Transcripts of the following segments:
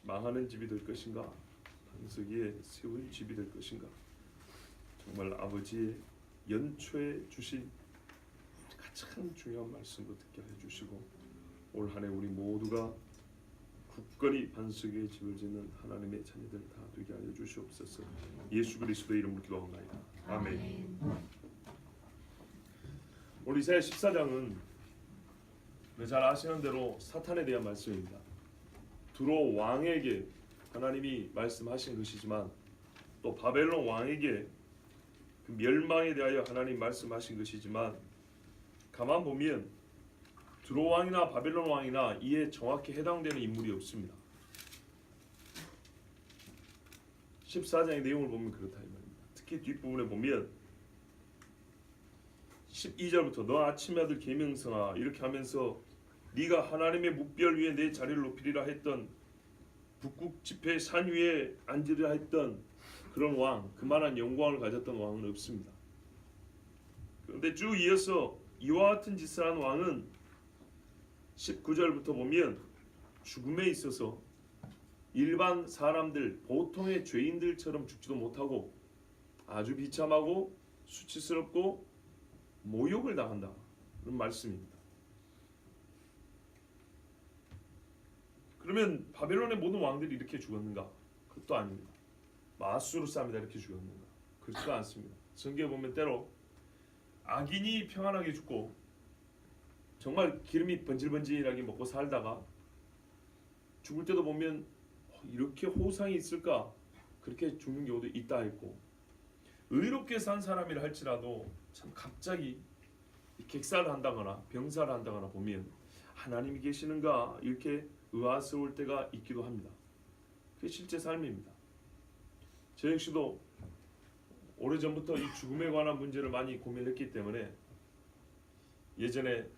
망하는 집이 될 것인가, 반석 위에 세운 집이 될 것인가. 정말 아버지의 연초에 주신 가장 중요한 말씀도 듣게 해주시고, 올 한 해 우리 모두가 굳건히 반석 위에 집을 짓는 하나님의 자녀들 다 되게 하여 주시옵소서. 예수 그리스도의 이름으로 기도합니다. 아멘. 오늘 이사야 14장은 잘 아시는 대로 사탄에 대한 말씀입니다. 두로 왕에게 하나님이 말씀하신 것이지만, 또 바벨론 왕에게 그 멸망에 대하여 하나님 말씀하신 것이지만, 가만 보면 두로 왕이나 바벨론 왕이나 이에 정확히 해당되는 인물이 없습니다. 14장의 내용을 보면 그렇다 이 말입니다. 특히 뒷부분에 보면 12절부터 너 아침의 아들 계명성아 이렇게 하면서 네가 하나님의 묵별 위에 내 자리를 높이리라 했던, 북극 지폐 산 위에 앉으리라 했던 그런 왕, 그만한 영광을 가졌던 왕은 없습니다. 그런데 쭉 이어서 이와 같은 짓을 한 왕은 19절부터 보면 죽음에 있어서 일반 사람들, 보통의 죄인들처럼 죽지도 못하고 아주 비참하고 수치스럽고 모욕을 당한다, 그런 말씀입니다. 그러면 바벨론의 모든 왕들이 이렇게 죽었는가? 그것도 아닙니다. 마수르 쌈이다 이렇게 죽었는가? 그렇지도 않습니다. 성경에 보면 때로 악인이 평안하게 죽고 정말 기름이 번질번질하게 먹고 살다가 죽을 때도 보면 이렇게 호상이 있을까? 그렇게 죽는 경우도 있다 했고, 의롭게 산 사람이라 할지라도 참 갑자기 객사를 한다거나 병사를 한다거나 보면 하나님이 계시는가 이렇게 의아스러울 때가 있기도 합니다. 그게 실제 삶입니다. 저 역시도 오래전부터 이 죽음에 관한 문제를 많이 고민했기 때문에 예전에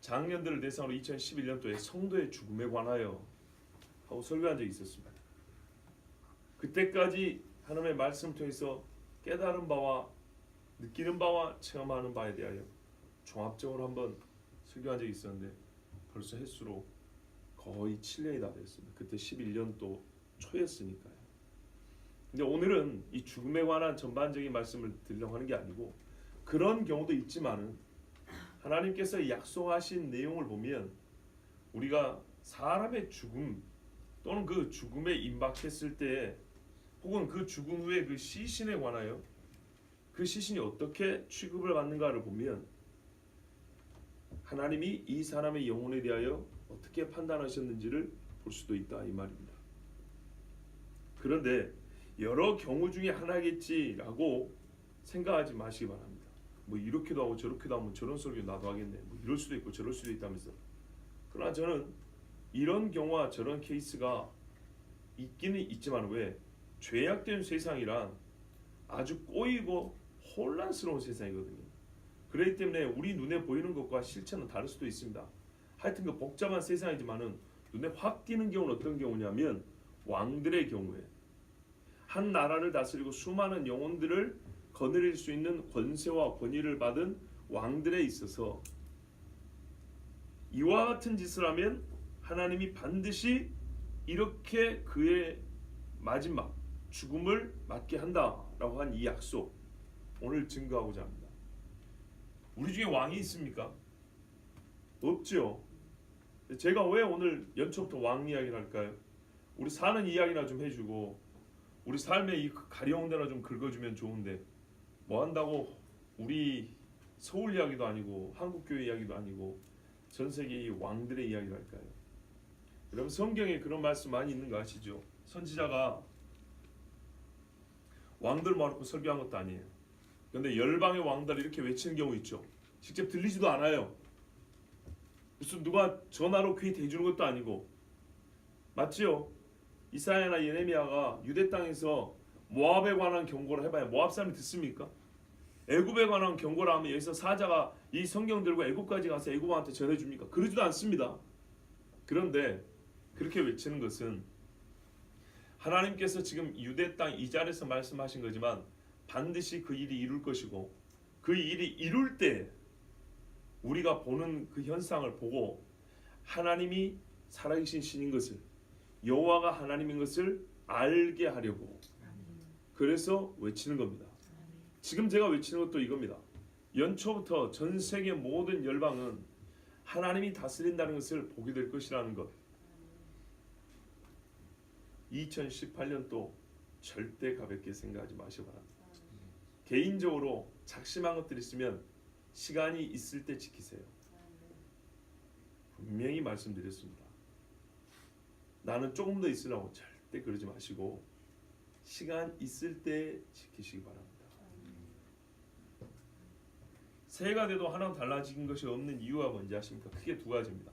장년들을 대상으로 2011년도에 성도의 죽음에 관하여 하고 설교한 적이 있었습니다. 그때까지 하나님의 말씀을 통해서 깨달은 바와 느끼는 바와 체험하는 바에 대하여 종합적으로 한번 설교한 적이 있었는데 벌써 횟수로 거의 7년이 다 됐습니다. 그때 11년도 초였으니까요. 근데 오늘은 이 죽음에 관한 전반적인 말씀을 드리려고 하는 게 아니고, 그런 경우도 있지만은 하나님께서 약속하신 내용을 보면 우리가 사람의 죽음 또는 그 죽음에 임박했을 때, 혹은 그 죽음 후에 그 시신에 관하여 그 시신이 어떻게 취급을 받는가를 보면 하나님이 이 사람의 영혼에 대하여 어떻게 판단하셨는지를 볼 수도 있다 이 말입니다. 그런데 여러 경우 중에 하나겠지라고 생각하지 마시기 바랍니다. 뭐 이렇게도 하고 저렇게도 하면 저런 설교 나도 하겠네, 뭐 이럴 수도 있고 저럴 수도 있다면서. 그러나 저는 이런 경우와 저런 케이스가 있기는 있지만, 왜? 죄악된 세상이란 아주 꼬이고 혼란스러운 세상이거든요. 그렇기 때문에 우리 눈에 보이는 것과 실체는 다를 수도 있습니다. 하여튼 그 복잡한 세상이지만은 눈에 확 띄는 경우는 어떤 경우냐면, 왕들의 경우에 한 나라를 다스리고 수많은 영혼들을 거느릴 수 있는 권세와 권위를 받은 왕들에 있어서 이와 같은 짓을 하면 하나님이 반드시 이렇게 그의 마지막 죽음을 맞게 한다라고 한 이 약속, 오늘 증거하고자 합니다. 우리 중에 왕이 있습니까? 없죠. 제가 왜 오늘 연초부터 왕 이야기를 할까요? 우리 사는 이야기나 좀 해주고 우리 삶의 이 가려운 데나 좀 긁어주면 좋은데, 뭐 한다고 우리 서울 이야기도 아니고 한국교회 이야기도 아니고 전 세계 이 왕들의 이야기를 할까요? 여러분, 성경에 그런 말씀 많이 있는 거 아시죠? 선지자가 왕들 모아놓고 설교한 것도 아니에요. 그런데 열방의 왕들을 이렇게 외치는 경우 있죠. 직접 들리지도 않아요. 무슨 누가 전화로 귀에 대주는 것도 아니고. 맞지요? 이사야나 예레미야가 유대 땅에서 모압에 관한 경고를 해봐야 모압 사람이 듣습니까? 애굽에 관한 경고를 하면 여기서 사자가 이 성경 들고 애굽까지 가서 애굽 왕한테 전해줍니까? 그러지도 않습니다. 그런데 그렇게 외치는 것은 하나님께서 지금 유대 땅 이 자리에서 말씀하신 거지만 반드시 그 일이 이룰 것이고, 그 일이 이룰 때 우리가 보는 그 현상을 보고 하나님이 살아계신 신인 것을, 여호와가 하나님인 것을 알게 하려고 그래서 외치는 겁니다. 지금 제가 외치는 것도 이겁니다. 연초부터 전 세계 모든 열방은 하나님이 다스린다는 것을 보게 될 것이라는 것. 2018년도 절대 가볍게 생각하지 마시기 바랍니다. 개인적으로 작심한 것들이 있으면 시간이 있을 때 지키세요. 분명히 말씀드렸습니다. 나는 조금 더 있으라고 절대 그러지 마시고 시간 있을 때 지키시기 바랍니다. 새해가 돼도 하나도 달라진 것이 없는 이유가 뭔지 아십니까? 크게 두 가지입니다.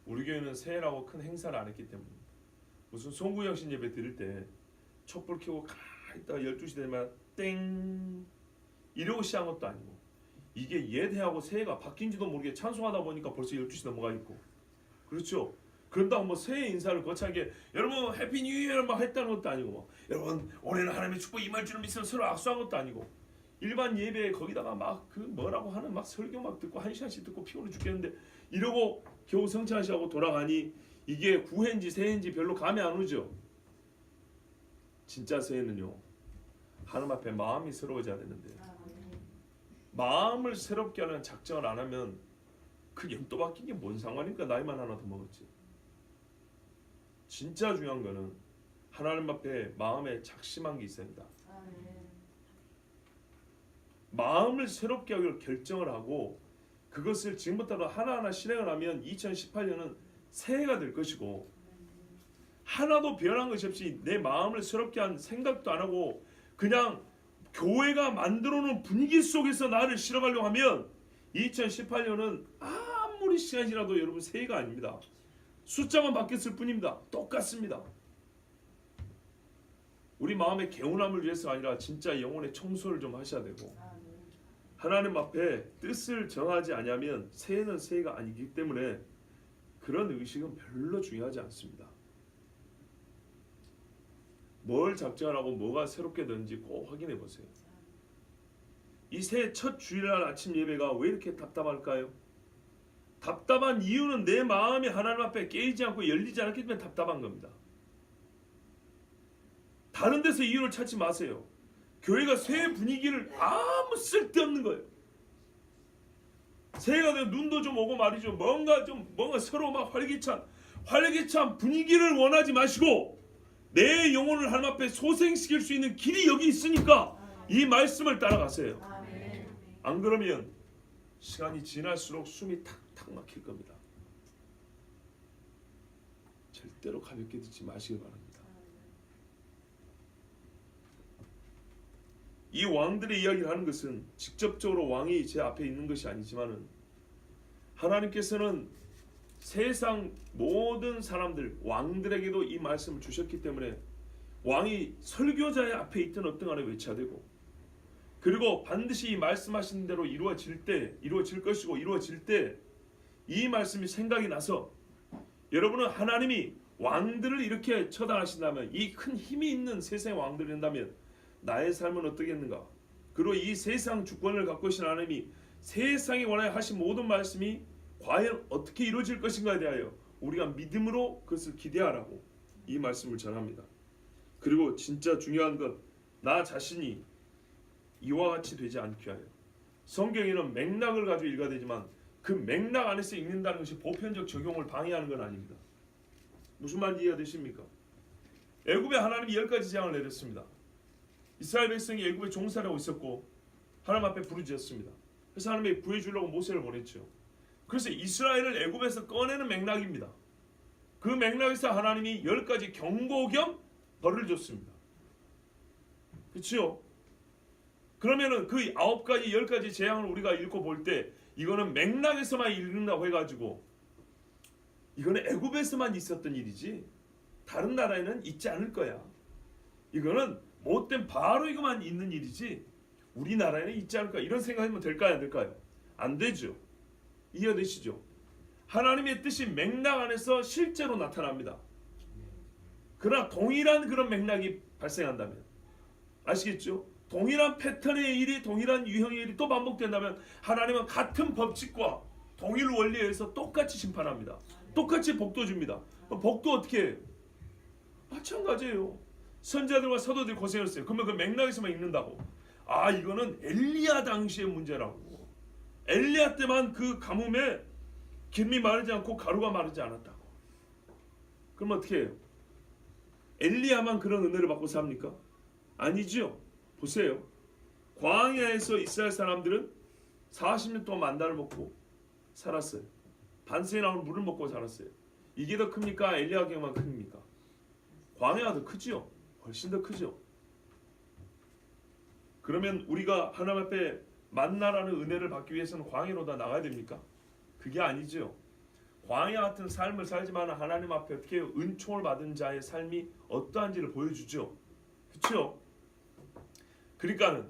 우리 교회는 새해라고 큰 행사를 안 했기 때문입니다. 무슨 송구영신 예배 드릴 때 촛불 켜고 가만히 있다가 12시 되면 땡 이러고 시작한 것도 아니고 이게 옛 해하고 새해가 바뀐지도 모르게 찬송하다 보니까 벌써 12시 넘어가 있고 그렇죠? 그런다고 뭐 새해 인사를 거창하게 여러분 해피 뉴 이어 막 했다는 것도 아니고 뭐, 여러분 올해는 하나님의 축복 임할 줄을 믿으면 서로 악수한 것도 아니고 일반 예배에 거기다가 막 그 뭐라고 하는 막 설교 막 듣고 1시간씩 듣고 피곤해 죽겠는데 이러고 겨우 성찬시하고 돌아가니 이게 구해인지 새해인지 별로 감이 안 오죠. 진짜 새해는요 하나님 앞에 마음이 새로워져야 되는데 마음을 새롭게 하는 작정을 안 하면 그 영도 바뀐 게 뭔 상관입니까? 나이만 하나 더 먹었지. 진짜 중요한 거는 하나님 앞에 마음에 작심한 게 있어야 합니다. 마음을 새롭게 하기로 결정을 하고 그것을 지금부터 하나하나 실행을 하면 2018년은 새해가 될 것이고 하나도 변한 것이 없이 내 마음을 새롭게 한 생각도 안 하고 그냥 교회가 만들어놓은 분위기 속에서 나를 실어가려고 하면 2018년은 아무리 시간이 지나도 여러분 새해가 아닙니다. 숫자만 바뀌었을 뿐입니다. 똑같습니다. 우리 마음의 개운함을 위해서가 아니라 진짜 영혼의 청소를 좀 하셔야 되고 하나님 앞에 뜻을 정하지 않으면 새해는 새해가 아니기 때문에 그런 의식은 별로 중요하지 않습니다. 뭘 작정하고 뭐가 새롭게 되는지 꼭 확인해 보세요. 이 새해 첫 주일날 아침 예배가 왜 이렇게 답답할까요? 답답한 이유는 내 마음이 하나님 앞에 깨이지 않고 열리지 않았기 때문에 답답한 겁니다. 다른 데서 이유를 찾지 마세요. 교회가 새해 분위기를 아무 쓸데없는 거예요. 새해가 되면 눈도 좀 오고 말이죠. 뭔가 서로 막 활기찬 분위기를 원하지 마시고 내 영혼을 하나님 앞에 소생시킬 수 있는 길이 여기 있으니까 이 말씀을 따라가세요. 안 그러면 시간이 지날수록 숨이 탁탁 막힐 겁니다. 절대로 가볍게 듣지 마시기 바랍니다. 이 왕들의 이야기를 하는 것은 직접적으로 왕이 제 앞에 있는 것이 아니지만은 하나님께서는 세상 모든 사람들 왕들에게도 이 말씀을 주셨기 때문에 왕이 설교자의 앞에 있든 없든 간에 외쳐야 되고 그리고 반드시 이 말씀하신 대로 이루어질 것이고 이루어질 때 이 말씀이 생각이 나서 여러분은 하나님이 왕들을 이렇게 처단하신다면 이 큰 힘이 있는 세상의 왕들이 된다면 나의 삶은 어떻겠는가? 그리고 이 세상 주권을 갖고 계신 하나님이 세상에 원하여 하신 모든 말씀이 과연 어떻게 이루어질 것인가에 대하여 우리가 믿음으로 그것을 기대하라고 이 말씀을 전합니다. 그리고 진짜 중요한 것, 나 자신이 이와 같이 되지 않게 하여. 성경에는 맥락을 가지고 읽어야 되지만 그 맥락 안에서 읽는다는 것이 보편적 적용을 방해하는 건 아닙니다. 무슨 말인지 이해가 되십니까? 애굽에 하나님이 10가지 재앙을 내렸습니다. 이스라엘 백성이 애굽에 종살이하고 있었고 하나님 앞에 부르짖었습니다. 그래서 하나님이 구해주려고 모세를 보냈죠. 그래서 이스라엘을 애굽에서 꺼내는 맥락입니다. 그 맥락에서 하나님이 10가지 경고 겸 벌을 줬습니다. 그렇죠? 그러면은 그 9가지 10가지 재앙을 우리가 읽고 볼 때 이거는 맥락에서만 읽는다고 해가지고 이거는 애굽에서만 있었던 일이지 다른 나라에는 있지 않을 거야. 이거는 못된 바로 이것만 있는 일이지 우리나라에는 있지 않을까 이런 생각하면 될까요? 안 될까요? 안 되죠. 이해되시죠? 하나님의 뜻이 맥락 안에서 실제로 나타납니다. 그러나 동일한 그런 맥락이 발생한다면 아시겠죠? 동일한 패턴의 일이 동일한 유형의 일이 또 반복된다면 하나님은 같은 법칙과 동일 원리에 의해서 똑같이 심판합니다. 똑같이 복도 줍니다. 복도 어떻게 해요? 마찬가지예요. 선자들과 사도들이 고생했어요. 그러면 그 맥락에서만 읽는다고. 아, 이거는 엘리야 당시의 문제라고. 엘리야 때만 그 가뭄에 기름이 마르지 않고 가루가 마르지 않았다고. 그럼 어떻게 해요? 엘리야만 그런 은혜를 받고 삽니까? 아니죠. 보세요. 광야에서 이스라엘 사람들은 40년 동안 만나를 먹고 살았어요. 반스에 나오는 물을 먹고 살았어요. 이게 더 큽니까? 엘리야 경우만 큽니까? 광야가 더 크죠. 훨씬 더 크죠. 그러면 우리가 하나님 앞에 만나라는 은혜를 받기 위해서는 광야로 다 나가야 됩니까? 그게 아니죠. 광야 같은 삶을 살지만 하나님 앞에 어떻게 해요? 은총을 받은 자의 삶이 어떠한지를 보여주죠. 그렇죠? 그러니까는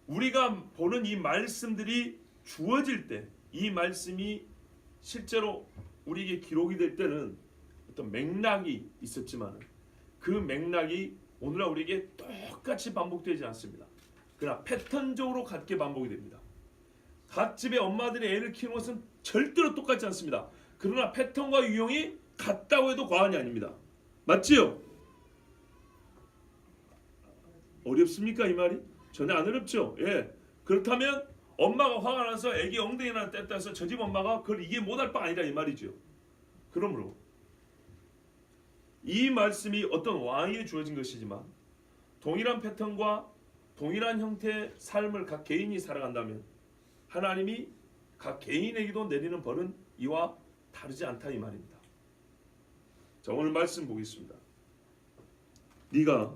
우리가 보는 이 말씀들이 주어질 때, 이 말씀이 실제로 우리에게 기록이 될 때는 어떤 맥락이 있었지만 그 맥락이 오늘날 우리에게 똑같이 반복되지 않습니다. 그러나 패턴적으로 같게 반복이 됩니다. 각 집의 엄마들이 애를 키우는 것은 절대로 똑같지 않습니다. 그러나 패턴과 유형이 같다고 해도 과언이 아닙니다. 맞지요? 어렵습니까 이 말이? 전혀 안 어렵죠. 예. 그렇다면 엄마가 화가 나서 애기 엉덩이나 뗐다 해서 저 집 엄마가 그걸 이해 못할 바 아니라 이 말이죠. 그러므로 이 말씀이 어떤 왕에게 주어진 것이지만 동일한 패턴과 동일한 형태의 삶을 각 개인이 살아간다면 하나님이 각 개인에게도 내리는 벌은 이와 다르지 않다 이 말입니다. 자, 오늘 말씀 보겠습니다. 네가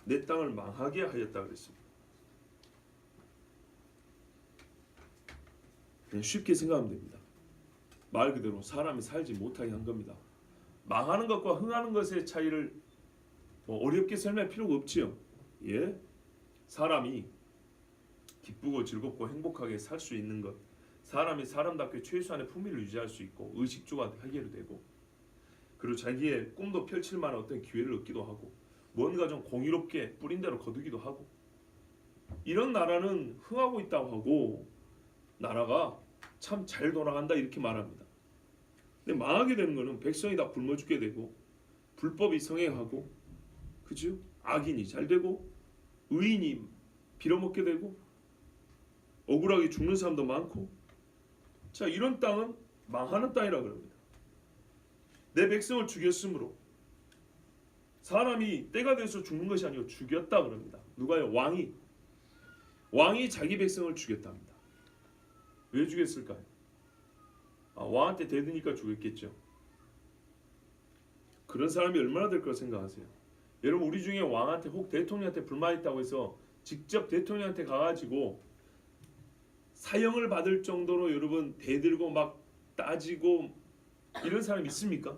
내 땅을 망하게 하였다 그랬습니다. 그냥 쉽게 생각하면 됩니다. 말 그대로 사람이 살지 못하게 한 겁니다. 망하는 것과 흥하는 것의 차이를 어렵게 설명할 필요가 없지요. 예, 사람이 기쁘고 즐겁고 행복하게 살 수 있는 것, 사람이 사람답게 최소한의 품위를 유지할 수 있고 의식주가 해결되고 그리고 자기의 꿈도 펼칠 만한 어떤 기회를 얻기도 하고 뭔가 좀 공의롭게 뿌린 대로 거두기도 하고 이런 나라는 흥하고 있다고 하고 나라가 참 잘 돌아간다 이렇게 말합니다. 근데 망하게 되는 것은 백성이 다 굶어 죽게 되고 불법이 성행하고 그죠? 악인이 잘 되고 의인이 빌어먹게 되고 억울하게 죽는 사람도 많고 자 이런 땅은 망하는 땅이라 그럽니다. 내 백성을 죽였으므로 사람이 때가 돼서 죽는 것이 아니고 죽였다 그럽니다. 누가요? 왕이 자기 백성을 죽였답니다. 왜 죽였을까요? 왕한테 대드니까 죽였겠죠. 그런 사람이 얼마나 될 거라 생각하세요? 여러분 우리 중에 왕한테 혹 대통령한테 불만 있다고 해서 직접 대통령한테 가가지고 사형을 받을 정도로 여러분 대들고 막 따지고 이런 사람 있습니까?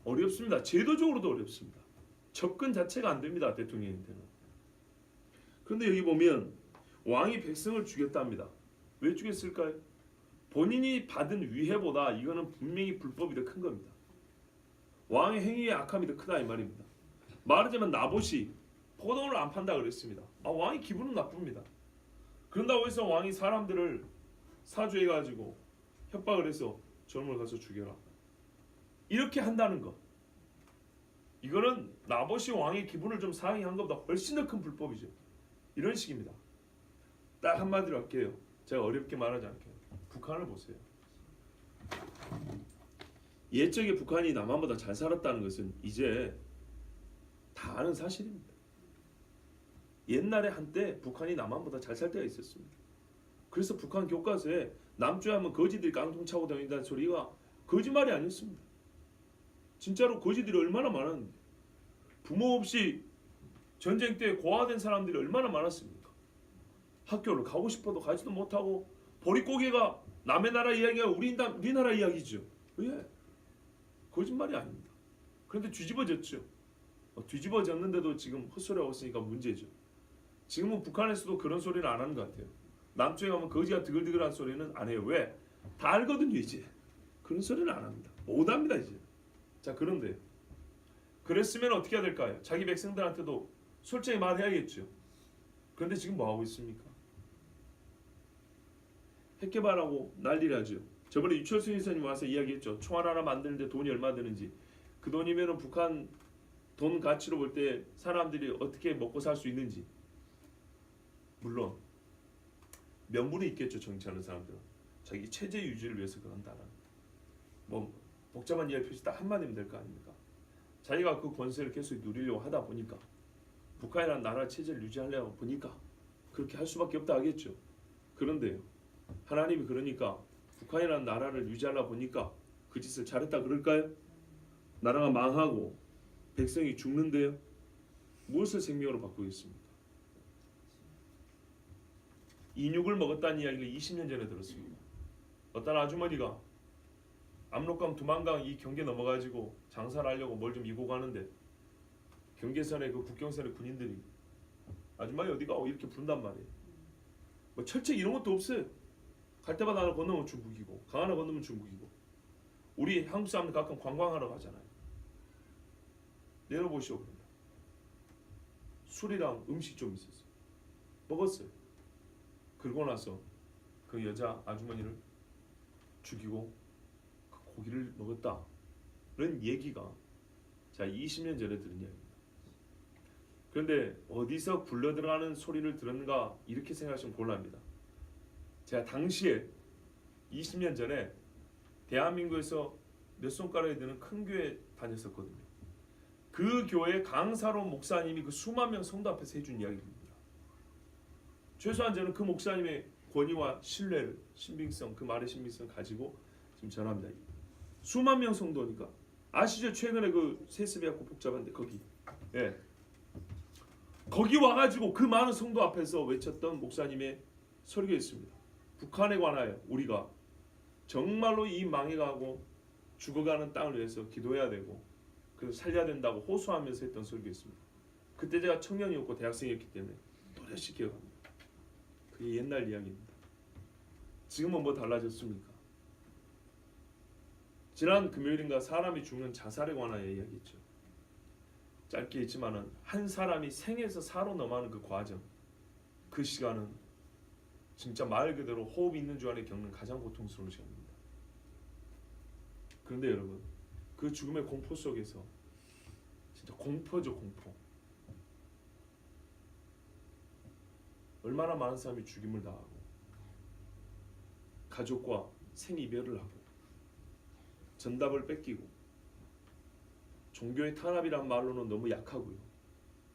어렵습니다. 제도적으로도 어렵습니다. 접근 자체가 안 됩니다. 대통령한테는. 그런데 여기 보면 왕이 백성을 죽였답니다. 왜 죽였을까요? 본인이 받은 위해보다 이거는 분명히 불법이 더 큰 겁니다. 왕의 행위의 악함이 더 크다 이 말입니다. 말하자면 나봇이 포도를 안 판다 그랬습니다. 왕이 기분은 나쁩니다. 그런다고 해서 왕이 사람들을 사주해가지고 협박을 해서 저놈을 가서 죽여라. 이렇게 한다는 것. 이거는 나봇이 왕의 기분을 좀 상해한 것보다 훨씬 더 큰 불법이죠. 이런 식입니다. 딱 한마디로 할게요. 제가 어렵게 말하지 않게요. 북한을 보세요. 옛적에 북한이 남한보다 잘 살았다는 것은 이제 다 아는 사실입니다. 옛날에 한때 북한이 남한보다 잘 살 때가 있었습니다. 그래서 북한 교과서에 남쪽에 하면 거지들이 깡통 차고 다닌다는 소리가 거짓말이 아니었습니다. 진짜로 거지들이 얼마나 많았는데 부모 없이 전쟁 때 고아된 사람들이 얼마나 많았습니까? 학교를 가고 싶어도 가지도 못하고 보릿고개가 남의 나라 이야기가 우리나라 이야기죠. 왜? 거짓말이 아닙니다. 그런데 뒤집어졌죠. 뒤집어졌는데도 지금 헛소리하고 있으니까 문제죠. 지금은 북한에서도 그런 소리는 안 하는 것 같아요. 남쪽에 가면 거지가 드글드글한 소리는 안 해요. 왜? 다 알거든요 이제. 그런 소리는 안 합니다. 못 합니다 이제. 자 그런데 그랬으면 어떻게 해야 될까요? 자기 백성들한테도 솔직히 말해야겠죠. 그런데 지금 뭐 하고 있습니까? 핵개발하고 난리를 하죠. 저번에 유철수 이사님 와서 이야기했죠. 총알 하나 만드는데 돈이 얼마 드는지. 그 돈이면은 북한 돈 가치로 볼 때 사람들이 어떻게 먹고 살 수 있는지, 물론 명분이 있겠죠. 정치하는 사람들은 자기 체제 유지를 위해서 그런다는, 뭐 복잡한 이야기 표시 딱 한마디면 될 거 아닙니까? 자기가 그 권세를 계속 누리려고 하다 보니까, 북한이라는 나라 체제를 유지하려고 보니까 그렇게 할 수밖에 없다 하겠죠. 그런데요, 하나님이 그러니까 북한이라는 나라를 유지하려 보니까 그 짓을 잘했다 그럴까요? 나라가 망하고 백성이 죽는데요, 무엇을 생명으로 바꾸겠습니까? 인육을 먹었다는 이야기를 20년 전에 들었습니다. 어떤 아주머니가 압록강, 두만강 이 경계 넘어가지고 장사를 하려고 뭘 좀 이고 가는데, 경계선에 그 국경선의 군인들이 아줌마이 어디가? 이렇게 부른단 말이에요. 뭐 철책 이런 것도 없어요. 갈 때마다 하나 건너면 중국이고, 강 하나 건너면 중국이고. 우리 한국 사람들 가끔 관광하러 가잖아요. 내려보시오. 그러면 술이랑 음식 좀 있었어요. 먹었어요. 그러고 나서 그 여자 아주머니를 죽이고 그 고기를 먹었다, 그런 얘기가 자 20년 전에 들은 이야기입니다. 그런데 어디서 굴러 들어가는 소리를 들었는가 이렇게 생각하시면 곤란합니다. 제가 당시에 20년 전에 대한민국에서 몇 손가락에 드는 큰 교회 다녔었거든요. 그 교회 강사로 목사님이 그 수만 명 성도 앞에서 해준 이야기입니다. 최소한 저는 그 목사님의 권위와 신뢰를, 신빙성, 그 말의 신빙성 가지고 지금 전합니다. 수만 명 성도니까. 아시죠? 최근에 그 세습해갖고 복잡한데 거기, 예, 거기 와가지고 그 많은 성도 앞에서 외쳤던 목사님의 설교였습니다. 북한에 관하여 우리가 정말로 이 망해가고 죽어가는 땅을 위해서 기도해야 되고 그래서 살려야 된다고 호소하면서 했던 설교였습니다. 그때 제가 청년이었고 대학생이었기 때문에 또렷이 기억합니다. 그게 옛날 이야기입니다. 지금은 뭐 달라졌습니까? 지난 금요일인가 사람이 죽는 자살에 관하여 이야기했죠. 짧게 있지만은 한 사람이 생에서 사로 넘어가는 그 과정, 그 시간은 진짜 말 그대로 호흡 있는 주 안에 겪는 가장 고통스러운 시간입니다. 그런데 여러분, 그 죽음의 공포 속에서 진짜 공포죠, 공포. 얼마나 많은 사람이 죽임을 당하고 가족과 생이별을 하고 전답을 뺏기고 종교의 탄압이란 말로는 너무 약하고요.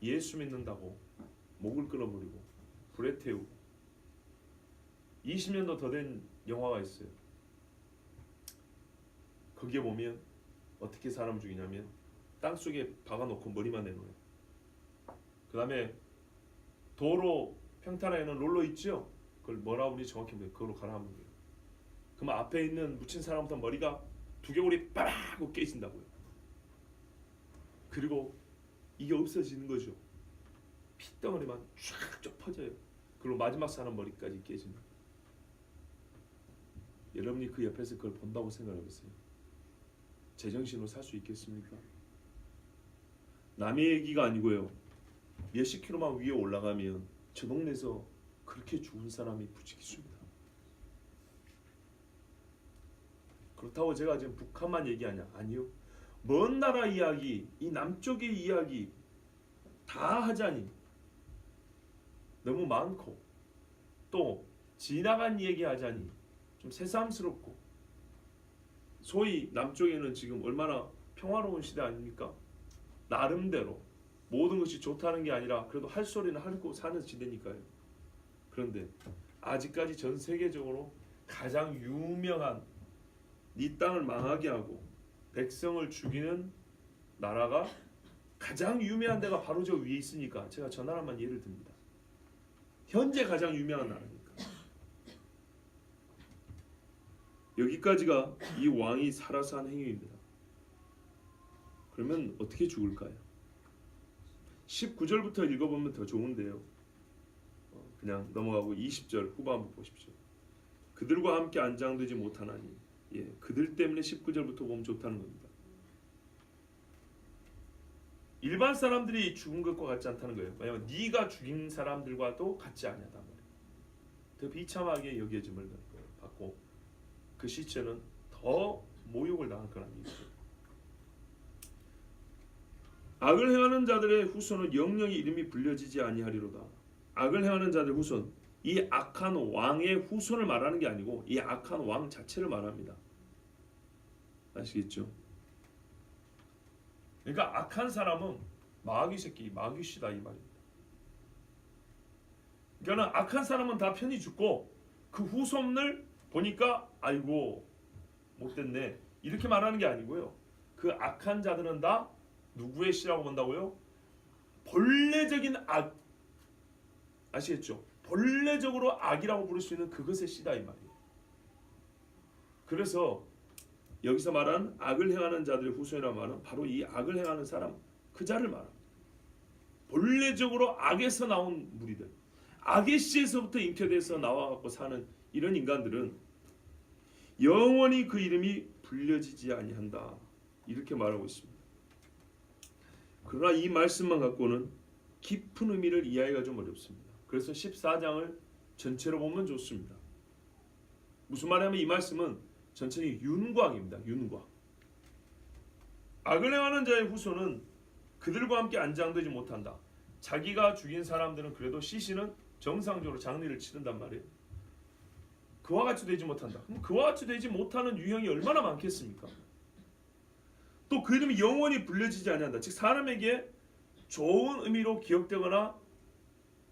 예수 믿는다고 목을 끊어버리고 불에 태우고 20년도 더 된 영화가 있어요. 거기에 보면 어떻게 사람 죽이냐면 땅속에 박아놓고 머리만 내놓아요. 그 다음에 도로 평탄에는 롤러 있죠? 그걸 뭐라 그러지 정확히 모르겠어요. 그걸로 갈아하면 돼요. 그럼 앞에 있는 묻힌 사람부터 머리가 두개골이 빠락 하고 깨진다고요. 그리고 이게 없어지는 거죠. 핏덩어리만 쫙 퍼져요. 그리고 마지막 사람 머리까지 깨집니다. 여러분이 그 옆에서 그걸 본다고 생각해보세요. 제정신으로 살 수 있겠습니까? 남의 얘기가 아니고요. 몇십 킬로만 위에 올라가면 저 동네에서 그렇게 죽은 사람이 부지기수입니다. 그렇다고 제가 지금 북한만 얘기하냐? 아니요. 먼 나라 이야기, 이 남쪽의 이야기 다 하자니 너무 많고 또 지나간 얘기 하자니 좀 새삼스럽고, 소위 남쪽에는 지금 얼마나 평화로운 시대 아닙니까? 나름대로 모든 것이 좋다는 게 아니라 그래도 할 소리는 하고 사는 시대니까요. 그런데 아직까지 전 세계적으로 가장 유명한 이 땅을 망하게 하고 백성을 죽이는 나라가 가장 유명한 데가 바로 저 위에 있으니까 제가 저 나라만 예를 듭니다. 현재 가장 유명한 나라니까. 여기까지가 이 왕이 살아서 한 행위입니다. 그러면 어떻게 죽을까요? 19절부터 읽어보면 더 좋은데요. 그냥 넘어가고 20절 후반부 보십시오. 그들과 함께 안장되지 못하나니, 예, 그들 때문에 19절부터 보면 좋다는 겁니다. 일반 사람들이 죽은 것과 같지 않다는 거예요. 왜냐하면 네가 죽인 사람들과도 같지 아니하단 말이에요. 더 비참하게 여겨짐을 받고 그 시체는 더 모욕을 당할 거라는 얘기죠. 악을 행하는 자들의 후손은 영영이 이름이 불려지지 아니하리로다. 악을 행하는 자들의 후손, 이 악한 왕의 후손을 말하는 게 아니고 이 악한 왕 자체를 말합니다. 아시겠죠? 그러니까 악한 사람은 마귀 새끼, 마귀씨다 이 말입니다. 그러니까 악한 사람은 다 편히 죽고 그 후손을 보니까 아이고 못됐네 이렇게 말하는 게 아니고요. 그 악한 자들은 다 누구의 씨라고 본다고요? 본래적인 악, 아시겠죠? 본래적으로 악이라고 부를 수 있는 그것의 씨다 이 말이에요. 그래서 여기서 말한 악을 행하는 자들의 후손이라는 말은 바로 이 악을 행하는 사람 그 자를 말합니다. 본래적으로 악에서 나온 무리들, 악의 씨에서부터 잉태돼서 나와갖고 사는 이런 인간들은 영원히 그 이름이 불려지지 아니한다 이렇게 말하고 있습니다. 그러나 이 말씀만 갖고는 깊은 의미를 이해하기가 좀 어렵습니다. 그래서 14장을 전체로 보면 좋습니다. 무슨 말이냐면 이 말씀은 전체적인 윤곽입니다. 윤곽. 악을 행하는 자의 후손은 그들과 함께 안장되지 못한다. 자기가 죽인 사람들은 그래도 시신은 정상적으로 장례를 치른단 말이에요. 그와 같이 되지 못한다. 그럼 그와 같이 되지 못하는 유형이 얼마나 많겠습니까? 또 그 이름이 영원히 불려지지 아니한다. 즉 사람에게 좋은 의미로 기억되거나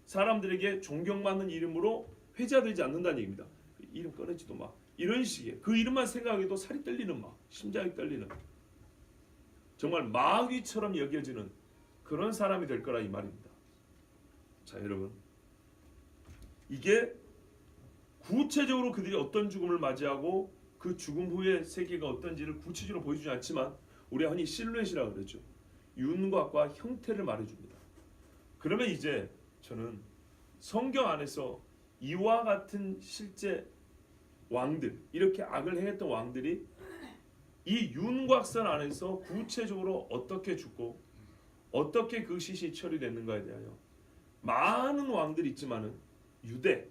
사람들에게 존경받는 이름으로 회자되지 않는다는 얘기입니다. 이름 꺼내지도 마. 이런 식의 그 이름만 생각해도 살이 떨리는 막 심장이 떨리는 정말 마귀처럼 여겨지는 그런 사람이 될 거라 이 말입니다. 자 여러분, 이게 구체적으로 그들이 어떤 죽음을 맞이하고 그 죽음 후의 세계가 어떤지를 구체적으로 보여주지 않지만 우리가 흔히 실루엣이라고 그러죠. 윤곽과 형태를 말해줍니다. 그러면 이제 저는 성경 안에서 이와 같은 실제 왕들, 이렇게 악을 행했던 왕들이 이 윤곽선 안에서 구체적으로 어떻게 죽고 어떻게 그 시신이 처리됐는가에 대하여 많은 왕들이 있지만은 유대,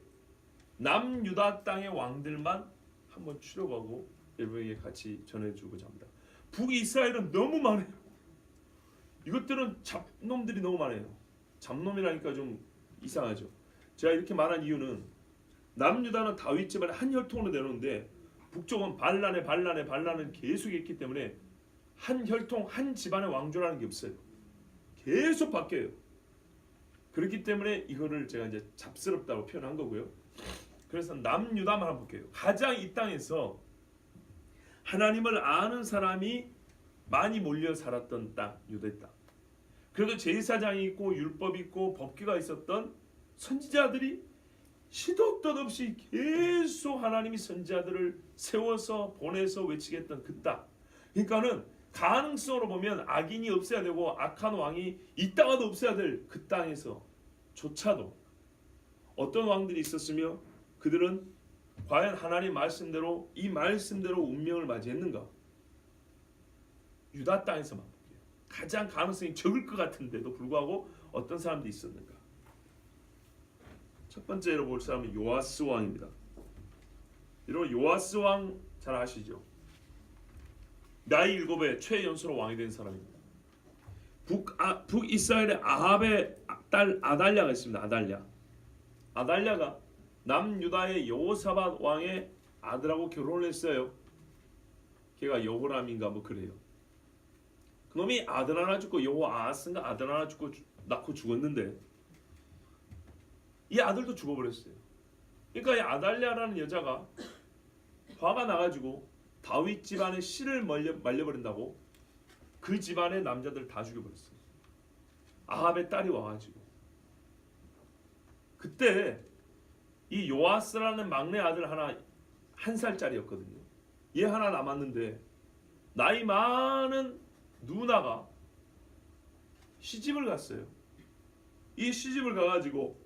남유다 땅의 왕들만 한번 추려보고 여러분에게 같이 전해주고자 합니다. 북이스라엘은 너무 많아요. 이것들은 잡놈들이 너무 많아요. 잡놈이라니까 좀 이상하죠. 제가 이렇게 말한 이유는 남유다는 다윗 집안의 한 혈통으로 내놓는데 북쪽은 반란을 계속 했기 때문에 한 혈통 한 집안의 왕조라는 게 없어요. 계속 바뀌어요. 그렇기 때문에 이거를 제가 이제 잡스럽다고 표현한 거고요. 그래서 남유다만 한번 볼게요. 가장 이 땅에서 하나님을 아는 사람이 많이 몰려 살았던 땅, 유대 땅. 그래도 제사장이 있고 율법이 있고 법규가 있었던 선지자들이 시도 때도 없이 계속 하나님이 선지자들을 세워서 보내서 외치게 했던 그 땅. 그러니까는 가능성으로 보면 악인이 없어야 되고 악한 왕이 있다가도 없어야 될 그 땅에서 조차도 어떤 왕들이 있었으며 그들은 과연 하나님 말씀대로 이 말씀대로 운명을 맞이했는가? 유다 땅에서만 볼게요. 가장 가능성이 적을 것 같은데도 불구하고 어떤 사람들이 있었는가? 첫 번째로 볼 사람은 요아스 왕입니다. 여러분 요아스 왕 잘 아시죠? 나이 7에 최연소로 왕이 된 사람입니다. 북이스라엘의 아합의 딸 아달랴가 있습니다. 아달랴가 남유다의 여호사밧 왕의 아들하고 결혼을 했어요. 걔가 여호람인가 뭐 그래요. 그놈이 아들 하나 죽고 여호아하스가 아들 하나 죽고 낳고 죽었는데 이 아들도 죽어버렸어요. 그러니까 이 아달랴라는 여자가 화가 나가지고 다윗 집안의 씨를 말려버린다고 그 집안의 남자들 다 죽여버렸어요. 아합의 딸이 와가지고 그때 이 요아스라는 막내 아들 하나 1살짜리였거든요. 얘 하나 남았는데 나이 많은 누나가 시집을 갔어요. 이 시집을 가가지고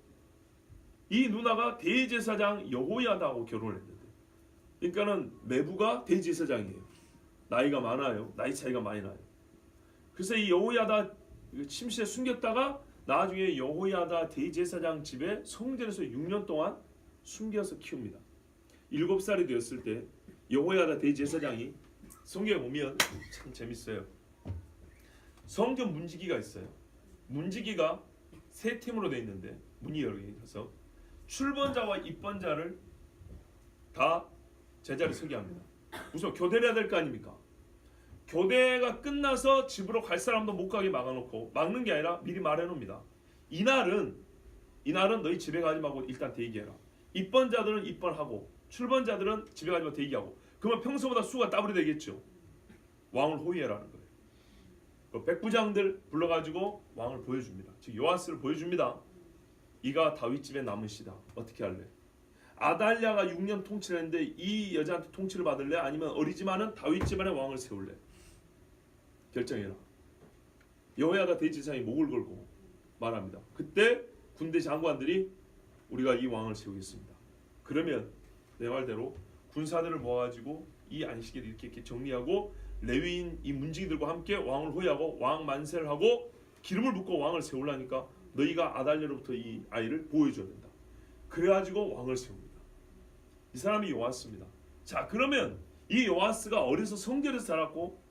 이 누나가 대제사장 여호야다하고 결혼을 했는데 그러니까는 매부가 대제사장이에요. 나이가 많아요. 나이 차이가 많이 나요. 그래서 이 여호야다 침실에 숨겼다가 나중에 여호야다 대제사장 집에 성전에서 6년 동안 숨겨서 키웁니다. 7살이 되었을 때 여호야다 대제사장이 성경에 보면 참 재밌어요. 성전 문지기가 있어요. 문지기가 세 팀으로 돼 있는데 문이 열려서 출번자와 입번자를 다 제자리에 서게 합니다. 우선 교대를 해야 될 거 아닙니까? 교대가 끝나서 집으로 갈 사람도 못 가게 막아놓고, 막는 게 아니라 미리 말해놓습니다. 이날은 너희 집에 가지 말고 일단 대기해라. 입번자들은 입번하고 출번자들은 집에 가지 말고 대기하고. 그러면 평소보다 수가 더블이 되겠죠. 왕을 호위해라는 거예요. 그 백부장들 불러가지고 왕을 보여줍니다. 즉 요아스를 보여줍니다. 이가 다윗 집에 남으시다. 어떻게 할래? 아달랴가 6년 통치를 했는데 이 여자한테 통치를 받을래? 아니면 어리지만은 다윗 집안의 왕을 세울래? 결정해라. 여호야다 대제사장이 목을 걸고 말합니다. 그때 군대 장관들이 우리가 이 왕을 세우겠습니다. 그러면 내 말대로 군사들을 모아가지고 이 안식일을 이렇게 정리하고 레위인 이 문지기들과 함께 왕을 호위하고 왕 만세를 하고 기름을 붓고 왕을 세우려니까 너희가 아달랴로부터 이 아이를 보호해줘야 된다. 그래가지고 왕을 세웁니다. 이 사람이 요아스입니다. 자, 그러면 이 요아스가 어려서 성전에서 자랐고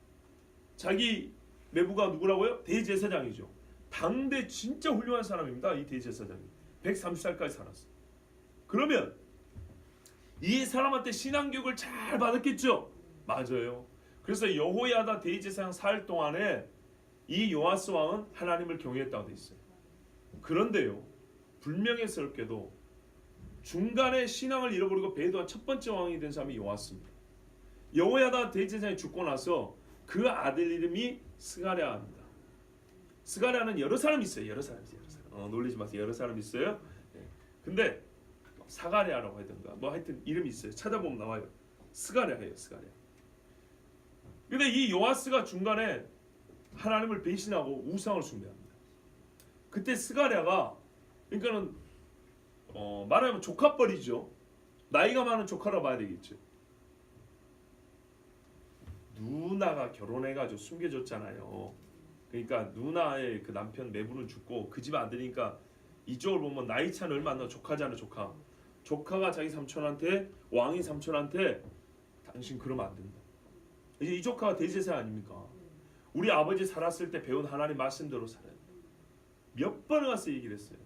자기 매부가 누구라고요? 대제사장이죠. 당대 진짜 훌륭한 사람입니다. 이 대제사장이 130살까지 살았어. 그러면 이 사람한테 신앙교육을 잘 받았겠죠? 맞아요. 그래서 여호야다 대제사장 살 동안에 이 요아스 왕은 하나님을 경외했다고 돼 있어요. 그런데요, 불명예스럽게도 중간에 신앙을 잃어버리고 배도한 첫 번째 왕이 된 사람이 요아스입니다. 여호야다 대제사장이 죽고 나서 그 아들 이름이 스가랴입니다. 스가랴는 여러 사람이 있어요. 여러 사람. 놀리지 마세요. 여러 사람이 있어요. 네. 근데 사가랴라고 하든가 뭐 하여튼 이름이 있어요. 찾아보면 나와요. 스가랴예요. 스가랴. 근데 이 요아스가 중간에 하나님을 배신하고 우상을 숭배합니다. 그때 스가랴가 그러니까는 말하면 조카뻘이죠. 나이가 많은 조카라고 봐야 되겠죠. 누나가 결혼해가지고 숨겨줬잖아요. 그러니까 누나의 그 남편 매부는 죽고 그 집 아들이니까 이쪽을 보면 나이 차는 얼마 안 나. 조카잖아. 조카가 자기 삼촌한테, 왕이 삼촌한테 당신 그러면 안 된다. 이제 이 조카가 대제사장 아닙니까? 우리 아버지 살았을 때 배운 하나님 말씀대로 살아야 돼. 몇 번을 가서 얘기를 했어요.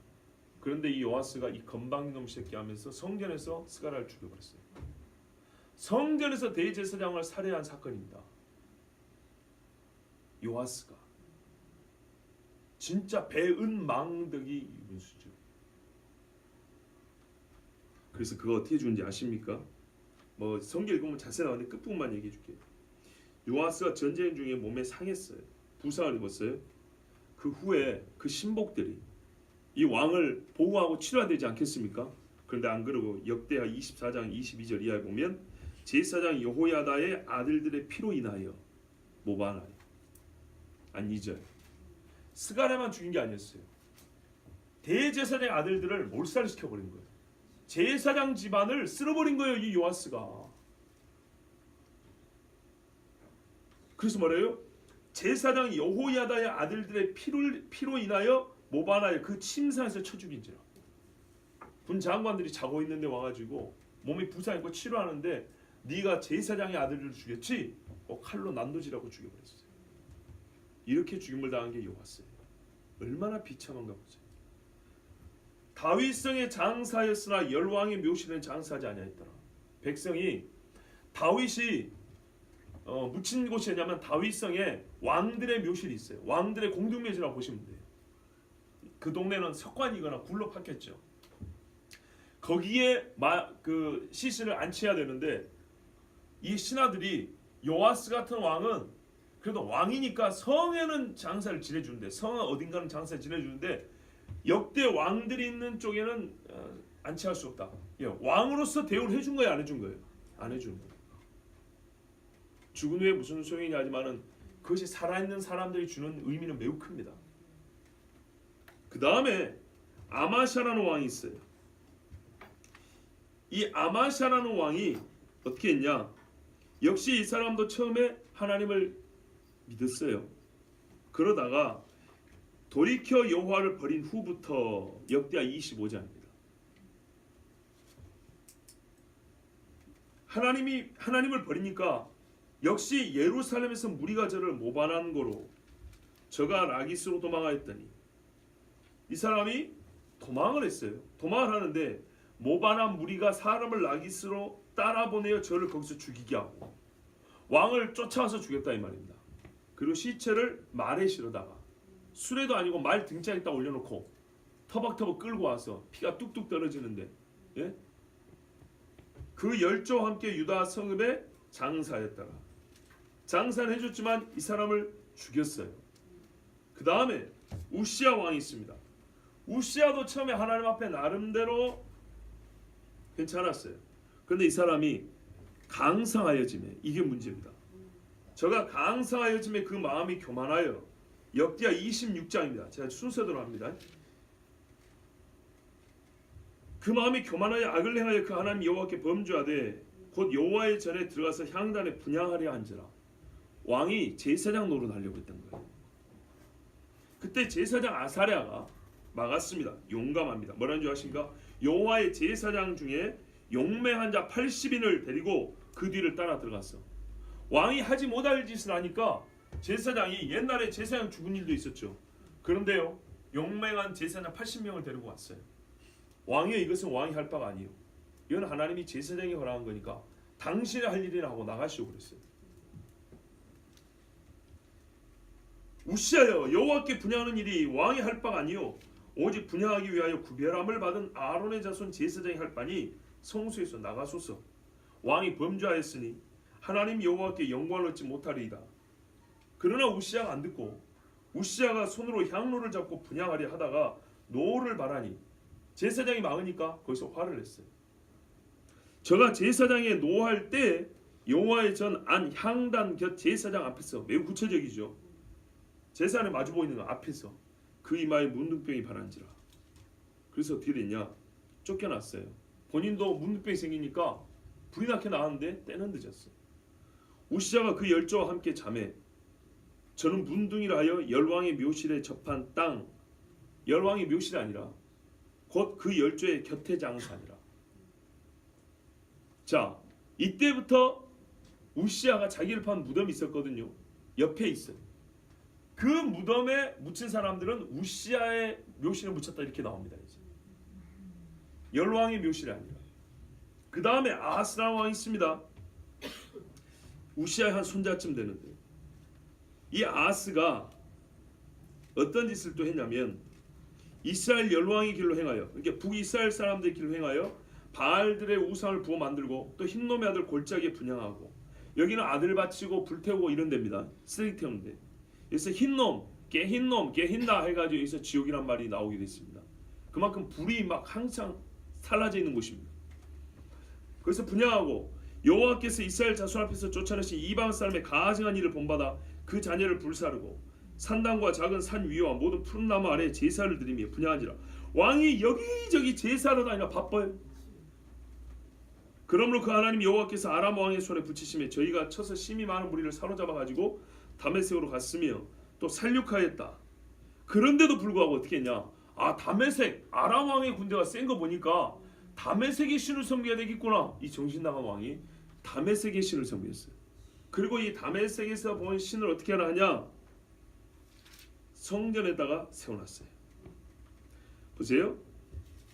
그런데 이 요아스가 이 건방진 새끼 하면서 성전에서 스가랴를 죽여버렸어요. 성전에서 대제사장을 살해한 사건입니다. 요아스가 진짜 배은망덕이 윤수죠. 그래서 그거 어떻게 죽은지 아십니까? 뭐 성경 읽으면 자세히 나오는데 끝부분만 얘기해 줄게요. 요아스가 전쟁 중에 몸에 상했어요. 부상을 입었어요. 그 후에 그 신복들이 이 왕을 보호하고 치료해야 되지 않겠습니까? 그런데 안 그러고 역대하 24장 22절 이하에 보면 제사장 여호야다의 아들들의 피로 인하여 모반하여 안 2절 스가랴만 죽인 게 아니었어요. 대제사장의 아들들을 몰살시켜버린 거예요. 제사장 집안을 쓸어버린 거예요. 이 요아스가. 그래서 뭐래요? 제사장 여호야다의 아들들의 피로 인하여 모반하여 그 침상에서 쳐 죽인지라. 군 장관들이 자고 있는데 와가지고 몸이 부상있고 치료하는데 네가 제사장의 아들을 죽였지? 칼로 난도질하고 죽여버렸어요. 이렇게 죽임을 당한 게 요아스예요. 얼마나 비참한가 보세요. 다윗성의 장사였으나 열왕의 묘실은 장사하지 아니하였더라. 백성이 다윗이 묻힌 곳이 뭐냐면 다윗성에 왕들의 묘실이 있어요. 왕들의 공동묘실이라고 보시면 돼요. 그 동네는 석관이거나 굴로 팠겠죠. 거기에 그 시신을 안치해야 되는데 이 신하들이 요아스 같은 왕은 그래도 왕이니까 성에는 장사를 지내주는데 성 어딘가는 장사를 지내주는데 역대 왕들이 있는 쪽에는 안치할 수 없다. 왕으로서 대우를 해준 거예요? 안 해준 거예요? 안 해준 거예요. 죽은 후에 무슨 소용이냐 하지만은 그것이 살아있는 사람들이 주는 의미는 매우 큽니다. 그 다음에 아마샤라는 왕이 있어요. 이 아마샤라는 왕이 어떻게 했냐? 역시 이 사람도 처음에 하나님을 믿었어요. 그러다가 돌이켜 여호와를 버린 후부터 역대하 25장입니다. 하나님을 버리니까 역시 예루살렘에서 무리가 저를 모반한 거로 저가 라기스로 도망하였더니 이 사람이 도망을 했어요. 도망을 하는데 모반한 무리가 사람을 라기스로 따라보내어 저를 거기서 죽이게 하고 왕을 쫓아와서 죽였다 이 말입니다. 그리고 시체를 말에 실어다가 수레도 아니고 말 등짝에다 올려놓고 터벅터벅 끌고 와서 피가 뚝뚝 떨어지는데 예? 그 열조와 함께 유다 성읍에 장사했더라. 장사는 해줬지만 이 사람을 죽였어요. 그 다음에 우시야 왕이 있습니다. 우시야도 처음에 하나님 앞에 나름대로 괜찮았어요. 그런데 이 사람이 강성하여짐에 이게 문제입니다. 저가 강성하여짐에 그 마음이 교만하여 역기야 26장입니다. 제가 순서대로 합니다. 그 마음이 교만하여 악을 행하여 그 하나님 여호와께 범죄하되 곧 여호와의 전에 들어가서 향단에 분향하려 한지라. 왕이 제사장 노릇하려고 했던 거예요. 그때 제사장 아사랴가 막았습니다. 용감합니다. 뭐라는 줄 아십니까? 여호와의 제사장 중에 용맹한 자 80인을 데리고 그 뒤를 따라 들어갔어. 왕이 하지 못할 짓을 하니까 제사장이 옛날에 제사장 죽은 일도 있었죠. 그런데요, 용맹한 제사장 80명을 데리고 왔어요. 왕이요, 이것은 왕이 할 바가 아니에요. 이건 하나님이 제사장이 허락한 거니까 당신이 할 일이나 하고 나가시오 그랬어요. 우시야여, 여호와께 분향하는 일이 왕이 할 바가 아니요 오직 분향하기 위하여 구별함을 받은 아론의 자손 제사장이 할 바니 성소에서 나가소서. 왕이 범죄하였으니 하나님 여호와께 영광을 얻지 못하리이다. 그러나 우시야가 안 듣고 우시야가 손으로 향로를 잡고 분향하려 하다가 노를 바라니 제사장이 막으니까 거기서 화를 냈어요. 저가 제사장에 노할 때 여호와의 전 안 향단 곁 제사장 앞에서, 매우 구체적이죠. 제사장을 마주 보이는 거 앞에서 그 이마에 문둥병이 발한지라. 그래서 어떻게 됐냐? 쫓겨났어요. 본인도 문둥병이 생기니까 불이 나게 나왔는데 때는 늦었어요. 우시야가 그 열조와 함께 자매 저는 문둥이라 하여 열왕의 묘실에 접한 땅, 열왕의 묘실이 아니라 곧 그 열조의 곁에 장사니라. 자, 이때부터 우시야가 자기를 판 무덤이 있었거든요. 옆에 있어요. 그 무덤에 묻힌 사람들은 우시야의 묘실에 묻혔다 이렇게 나옵니다. 이제. 열왕의 묘실이 아니라. 그 다음에 아하스라 왕이 있습니다. 우시야의 한 손자쯤 되는데 이 아하스가 어떤 짓을 또 했냐면 이스라엘 열왕의 길로 행하여, 그러니까 북이스라엘 사람들의 길로 행하여 바알들의 우상을 부어 만들고 또 흰놈의 아들 골짜기에 분향하고, 여기는 아들 바치고 불태우고 이런 데입니다. 쓰레기 태우는데. 그래서 흰놈, 개흰나 해가지고 여기서 지옥이란 말이 나오게 됐습니다. 그만큼 불이 막 항상 살라져 있는 곳입니다. 그래서 분향하고 여호와께서 이스라엘 자손 앞에서 쫓아내신 이방 사람의 가증한 일을 본받아 그 자녀를 불사르고 산당과 작은 산 위와 모든 푸른 나무 아래 제사를 드리며 분향한지라. 왕이 여기저기 제사로 다니나 바빠요. 그러므로 그 하나님 여호와께서 아람 왕의 손에 붙이심에 저희가 쳐서 심히 많은 무리를 사로잡아 가지고 다메섹으로 갔으며 또 살육하였다. 그런데도 불구하고 어떻게 했냐? 다메섹, 아람 왕의 군대가 센 거 보니까 다메섹의 신을 섬겨야 되겠구나. 이 정신 나간 왕이 다메섹의 신을 섬겼어요. 그리고 이 다메섹에서 본 신을 어떻게 하냐? 성전에다가 세워놨어요. 보세요.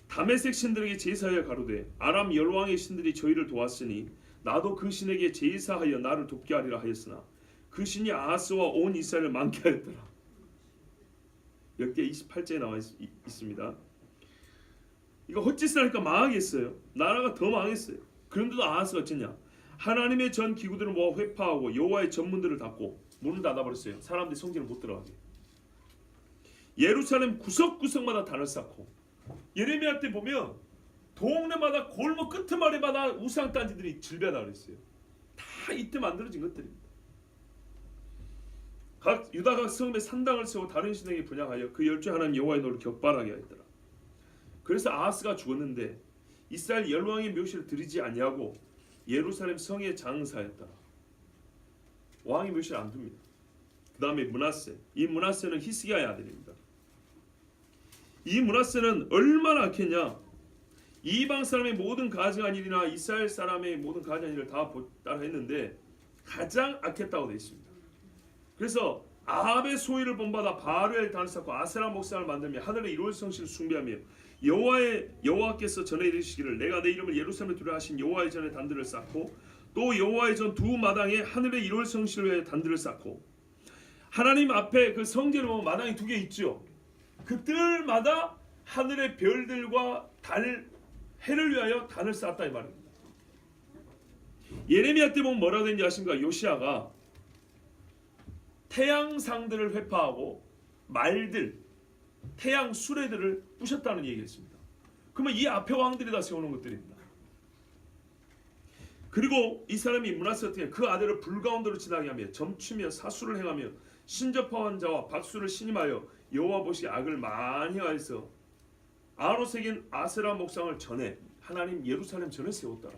다메섹 신들에게 제사하여 가로되 아람 열왕의 신들이 저희를 도왔으니 나도 그 신에게 제사하여 나를 돕게 하리라 하였으나 그 신이 아하스와 온 이스라엘을 망케 하였더라. 역대 28절에 나와 있습니다. 이거 헛짓을 하니까 망하겠어요. 나라가 더 망했어요. 그런데도 아하스가 어쨌냐? 하나님의 전 기구들을 모아 회파하고 여호와의 전문들을 닫고 문을 닫아버렸어요. 사람들이 성전을 못 들어가게. 예루살렘 구석구석마다 단을 쌓고, 예레미야 때 보면 동네마다 골목 끄트머리마다 우상 단지들이 질비하다 그랬어요. 다 이때 만들어진 것들입니다. 각 유다 각 성읍에 산당을 세워 다른 신에게 분향하여 그 열주 하나님 여호와의 노를 격발하게 하였더라. 그래서 아하스가 죽었는데 이스라엘 열왕의 묘실을 드리지 아니하고 예루살렘 성에 장사했더라. 왕의 묘실을 안 둡니다. 그 다음에 므낫세. 이 므낫세는 히스기야의 아들입니다. 이 므낫세는 얼마나 악했냐? 이방 사람의 모든 가증한 일이나 이스라엘 사람의 모든 가증한 일을 다 따라 했는데 가장 악했다고 되어 있습니다. 그래서 아합의 소위를 본받아 바알을 단을 쌓고 아세라 목상을 만들며 하늘의 이로운 성신을 숭배하며 여호와께서 전에 이르시기를 내가 내 이름을 예루살렘에 두려 하신 여호와의 전에 단들을 쌓고 또 여호와의 전 두 마당에 하늘의 이로운 성신을 위하여 단들을 쌓고 하나님 앞에 그 성전에 보면 마당이 두 개 있죠. 그 뜰마다 하늘의 별들과 달 해를 위하여 단을 쌓았다 이 말입니다. 예레미야 때 보면 뭐라고 되는지 아십니까? 요시야가 태양상들을 회파하고 말들, 태양 수레들을 부셨다는 얘기했습니다. 그러면 이 앞에 왕들이 다 세우는 것들입니다. 그리고 이 사람이 므낫세 어떻게 그 아들을 불 가운데로 지나게 하며 점치며 사수를 행하며 신접한 자와 박수를 신임하여 여호와 보시기에 악을 많이 하여서 아로색인 아세라 목상을 전에 하나님 예루살렘 전에 세웠더라.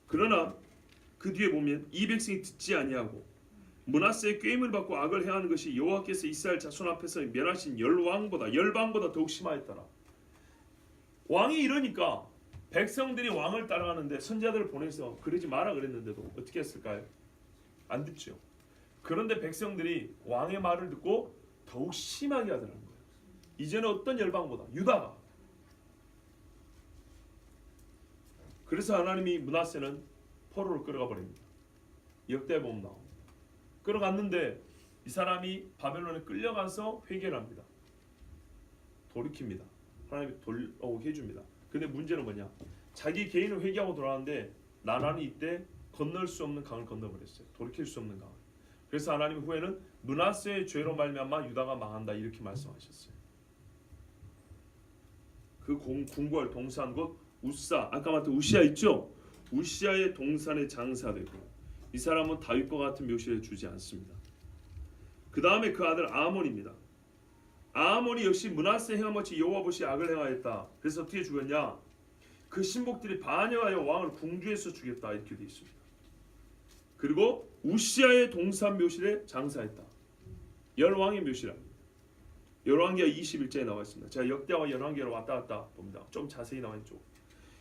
그러나 그 뒤에 보면 이 백성이 듣지 아니하고 므낫세의 꾀임을 받고 악을 행하는 것이 여호와께서 이스라엘 자손 앞에서 멸하신 열방보다 더욱 심하였더라. 왕이 이러니까 백성들이 왕을 따라가는데 선지자들을 보내서 그러지 마라 그랬는데도 어떻게 했을까요? 안 듣죠. 그런데 백성들이 왕의 말을 듣고 더욱 심하게 하더라는 거예요. 이제는 어떤 열방보다 유다가. 그래서 하나님이 므낫세는 포로로 끌어가 버립니다. 역대에 보면 나옵니다. 끌어갔는데 이 사람이 바벨론에 끌려가서 회개를 합니다. 돌이킵니다. 하나님이 돌아오게 해줍니다. 근데 문제는 뭐냐? 자기 개인을 회개하고 돌아왔는데 나란히 이때 건널 수 없는 강을 건너버렸어요. 돌이킬 수 없는 강을. 그래서 하나님 후에는 므낫세의 죄로 말미암아 유다가 망한다 이렇게 말씀하셨어요. 그 궁궐 동산 곧 우사 아까 말했던 우시아 있죠? 우시아의 동산에 장사되고 이 사람은 다윗과 같은 묘실에 주지 않습니다. 그 다음에 그 아들 아몬입니다. 아몬이 역시 므낫세 행한 같이 여호와 보시기에 악을 행하였다. 그래서 어떻게 죽였냐? 그 신복들이 반역하여 왕을 궁주에서 죽였다 이렇게 되어 있습니다. 그리고 우시아의 동산 묘실에 장사했다. 열왕의 묘실입니다. 열왕기하 21장에 나와 있습니다. 제가 역대와 열왕기하로 왔다 갔다 봅니다. 좀 자세히 나와 있죠.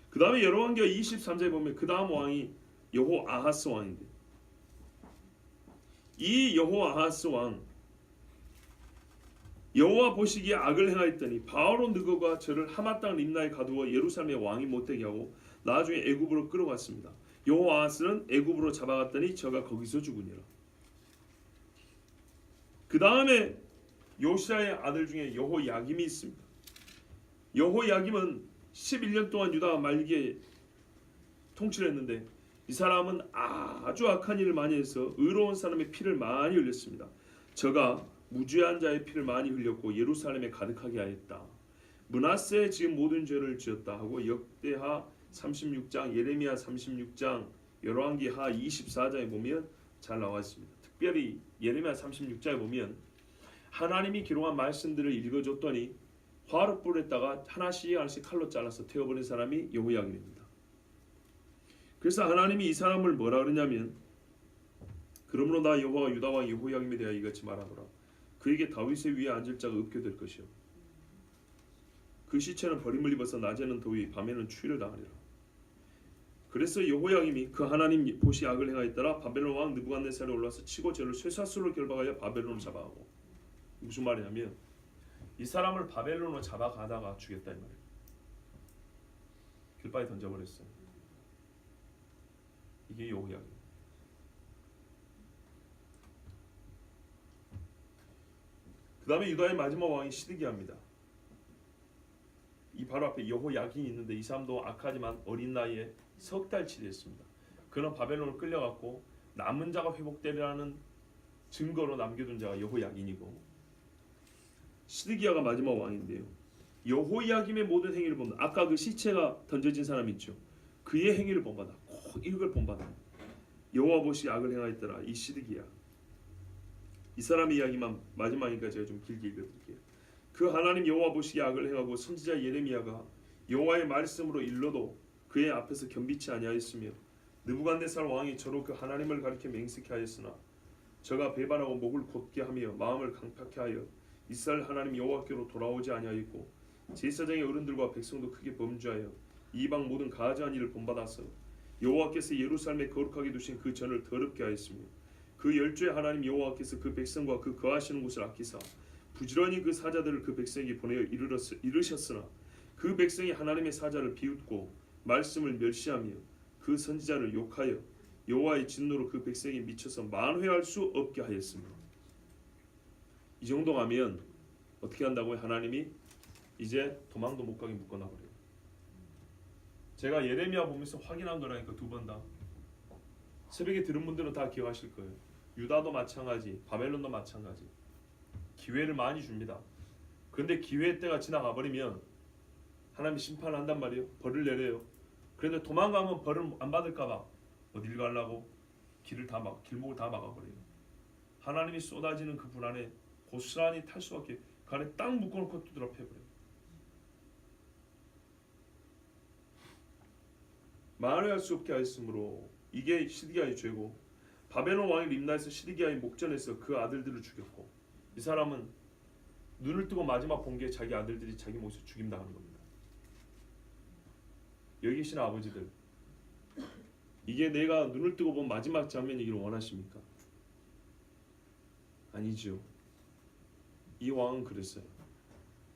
그 다음에 열왕기하 23장에 보면 그 다음 왕이 여호아하스 왕인데 이 여호아하스 왕 여호와 보시기에 악을 행하였더니 바오로 느고가 저를 하마 땅 림나에 가두어 예루살렘의 왕이 못되게 하고 나중에 애굽으로 끌어갔습니다. 여호아하스는 애굽으로 잡아갔더니 저가 거기서 죽으니라. 그 다음에 요시아의 아들 중에 여호야김이 있습니다. 여호야김은 11년 동안 유다 말기에 통치했는데 이 사람은 아주 악한 일을 많이 해서 의로운 사람의 피를 많이 흘렸습니다. 저가 무죄한 자의 피를 많이 흘렸고 예루살렘에 가득하게 하였다. 므낫세의 지은 모든 죄를 지었다 하고 역대하 36장, 예레미야 36장, 열왕기하 24장에 보면 잘 나와 있습니다. 특별히 예레미야 36장에 보면 하나님이 기록한 말씀들을 읽어줬더니 화롯불에다가 하나씩 칼로 잘라서 태워버린 사람이 여호야김입니다. 그래서 하나님이 이 사람을 뭐라 그러냐면 그러므로 나 여호와가 유다 왕 여호야김에 대하여 이같이 말하노라. 그에게 다윗의 위에 앉을 자가 없게 될 것이요 그 시체는 버림을 입어서 낮에는 더위 밤에는 추위를 당하리라. 그래서 여호야김이 그 하나님 보시 악을 행하였더라. 바벨론 왕 느부갓네살이 올라서 치고 저를 쇠사슬로 결박하여 바벨론을 잡아가고. 무슨 말이냐면 이 사람을 바벨론으로 잡아가다가 죽였다 이 말이에요. 길바에 던져버렸어요. 이게 여호야김. 그 다음에 유다의 마지막 왕이 시드기야입니다. 이 바로 앞에 여호야긴이 있는데 이 사람도 악하지만 어린 나이에 석 달 치리했습니다. 그는 바벨론을 끌려갔고 남은 자가 회복되리라는 증거로 남겨둔 자가 여호야긴이고 시드기야가 마지막 왕인데요. 여호야김의 모든 행위를 보면 아까 그 시체가 던져진 사람 있죠. 그의 행위를 본받아. 꼭 이걸 본받아. 여호와 보시기에 악을 행하였더라. 이 시드기야. 이 사람의 이야기만 마지막이니까 제가 좀 길게 읽어드릴게요. 그 하나님 여호와 보시기에 악을 행하고 선지자 예레미야가 여호와의 말씀으로 일러도 그의 앞에서 겸비치 아니하였으며 느부갓네살 왕이 저로 그 하나님을 가리켜 맹세케 하였으나 저가 배반하고 목을 곧게 하며 마음을 강팍케 하여 이스라엘 하나님 여호와께로 돌아오지 아니하였고 제사장의 어른들과 백성도 크게 범죄하여 이방 모든 가증한 일을 본받아서 여호와께서 예루살렘에 거룩하게 두신 그 전을 더럽게 하였으며 그 열조의 하나님 여호와께서 그 백성과 그 거하시는 곳을 아끼사 부지런히 그 사자들을 그 백성에게 보내어 이르셨으나 그 백성이 하나님의 사자를 비웃고 말씀을 멸시하며 그 선지자를 욕하여 여호와의 진노로 그 백성이 미쳐서 만회할 수 없게 하였습니다. 이 정도 가면 어떻게 한다고요? 하나님이 이제 도망도 못 가게 묶어놔버려요. 제가 예레미야 보면서 확인한 거라니까 두 번 다. 새벽에 들은 분들은 다 기억하실 거예요. 유다도 마찬가지, 바벨론도 마찬가지. 기회를 많이 줍니다. 그런데 기회 때가 지나가 버리면 하나님이 심판을 한단 말이에요. 벌을 내려요. 그런데 도망가면 벌을 안 받을까봐 어딜 가려고 길목을 다 막아버려요. 하나님이 쏟아지는 그 불안에 고스란히 탈 수밖에 그 안에 딱 묶어놓고 두드려 패버려요. 만회할 수 없게 하였으므로 이게 시드기야의 죄고, 바벨론 왕이 림나에서 시드기야의 목전에서 그 아들들을 죽였고, 이 사람은 눈을 뜨고 마지막 본 게 자기 아들들이 자기 목에서 죽임당하는 겁니다. 여기 계신 아버지들, 이게 내가 눈을 뜨고 본 마지막 장면이기를 원하십니까? 아니죠. 이 왕은 그랬어요.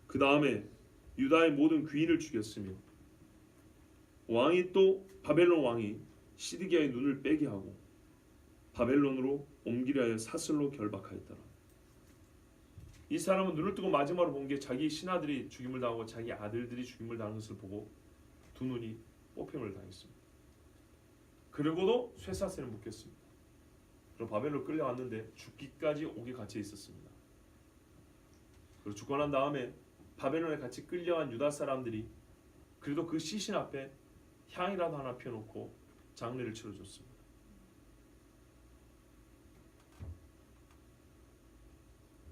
그 다음에 유다의 모든 귀인을 죽였으며 왕이 또 바벨론 왕이 시드기야의 눈을 빼게 하고 바벨론으로 옮기려 하여 사슬로 결박하였더라. 이 사람은 눈을 뜨고 마지막으로 본 게 자기 신하들이 죽임을 당하고 자기 아들들이 죽임을 당한 것을 보고 두 눈이 뽑힘을 당했습니다. 그리고도 쇠사슬을 묶였습니다. 그리고 바벨론으로 끌려왔는데 죽기까지 옥에 갇혀 있었습니다. 그리고 죽고 난 다음에 바벨론에 같이 끌려간 유다 사람들이 그래도 그 시신 앞에 향이라도 하나 피워놓고 장례를 치러줬습니다.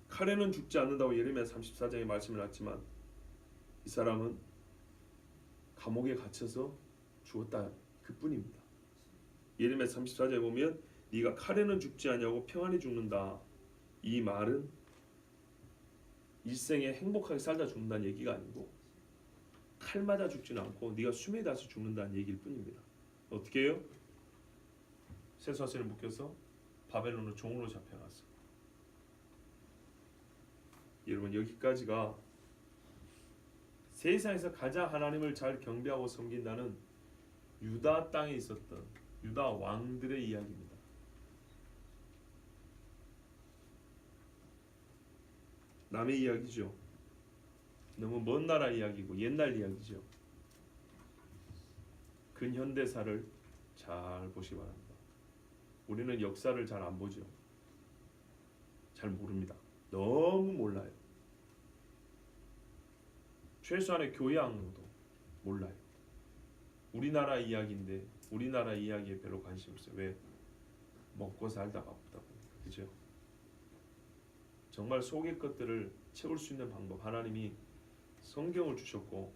칼에는 죽지 않는다고 예레미야 34장에 말씀을 놨지만 이 사람은 감옥에 갇혀서 죽었다 그뿐입니다. 예레미야 34장에 보면 네가 칼에는 죽지 않냐고 평안히 죽는다. 이 말은 일생에 행복하게 살다 죽는다는 얘기가 아니고 칼 맞아 죽지는 않고 네가 숨에 닿아서 죽는다는 얘기일 뿐입니다. 어떻게 해요? 쇠사슬에 묶여서 바벨론으로 종으로 잡혀갔어. 여러분, 여기까지가 세상에서 가장 하나님을 잘 경배하고 섬긴다는 유다 땅에 있었던 유다 왕들의 이야기입니다. 남의 이야기죠. 너무 먼 나라 이야기고 옛날 이야기죠. 근현대사를 잘 보시기 바랍니다. 우리는 역사를 잘 안 보죠. 잘 모릅니다. 너무 몰라요. 최소한의 교양으로도 몰라요. 우리나라 이야기인데 우리나라 이야기에 별로 관심 없어요. 왜? 먹고 살다 바쁘다 보니까. 그죠? 정말 속의 것들을 채울 수 있는 방법, 하나님이 성경을 주셨고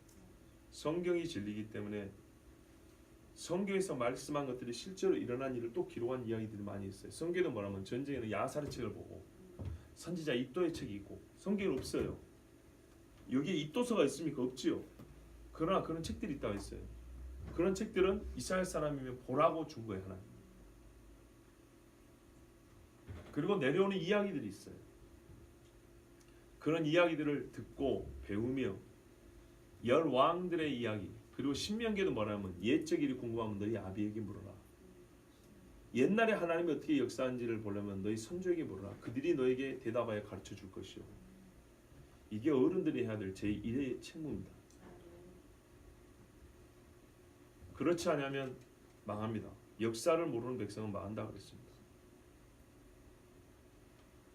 성경이 진리이기 때문에 성경에서 말씀한 것들이 실제로 일어난 일을 또 기록한 이야기들이 많이 있어요. 성경은 뭐라면 전쟁에는 야사의 책을 보고 선지자 이도의 책이 있고 성경은 없어요. 여기에 이도서가 있습니까? 없지요. 그러나 그런 책들이 있다고 했어요. 그런 책들은 이스라엘 사람이면 보라고 준 거예요. 하나님. 그리고 내려오는 이야기들이 있어요. 그런 이야기들을 듣고 배우며 열 왕들의 이야기, 그리고 신명기도 뭐라면 옛적 일이 궁금하면 너희 아비에게 물어라. 옛날에 하나님이 어떻게 역사한지를 보려면 너희 선조에게 물어라. 그들이 너에게 대답하여 가르쳐 줄 것이요. 이게 어른들이 해야 될 제1의 책무입니다. 그렇지 않으면 망합니다. 역사를 모르는 백성은 망한다 그랬습니다.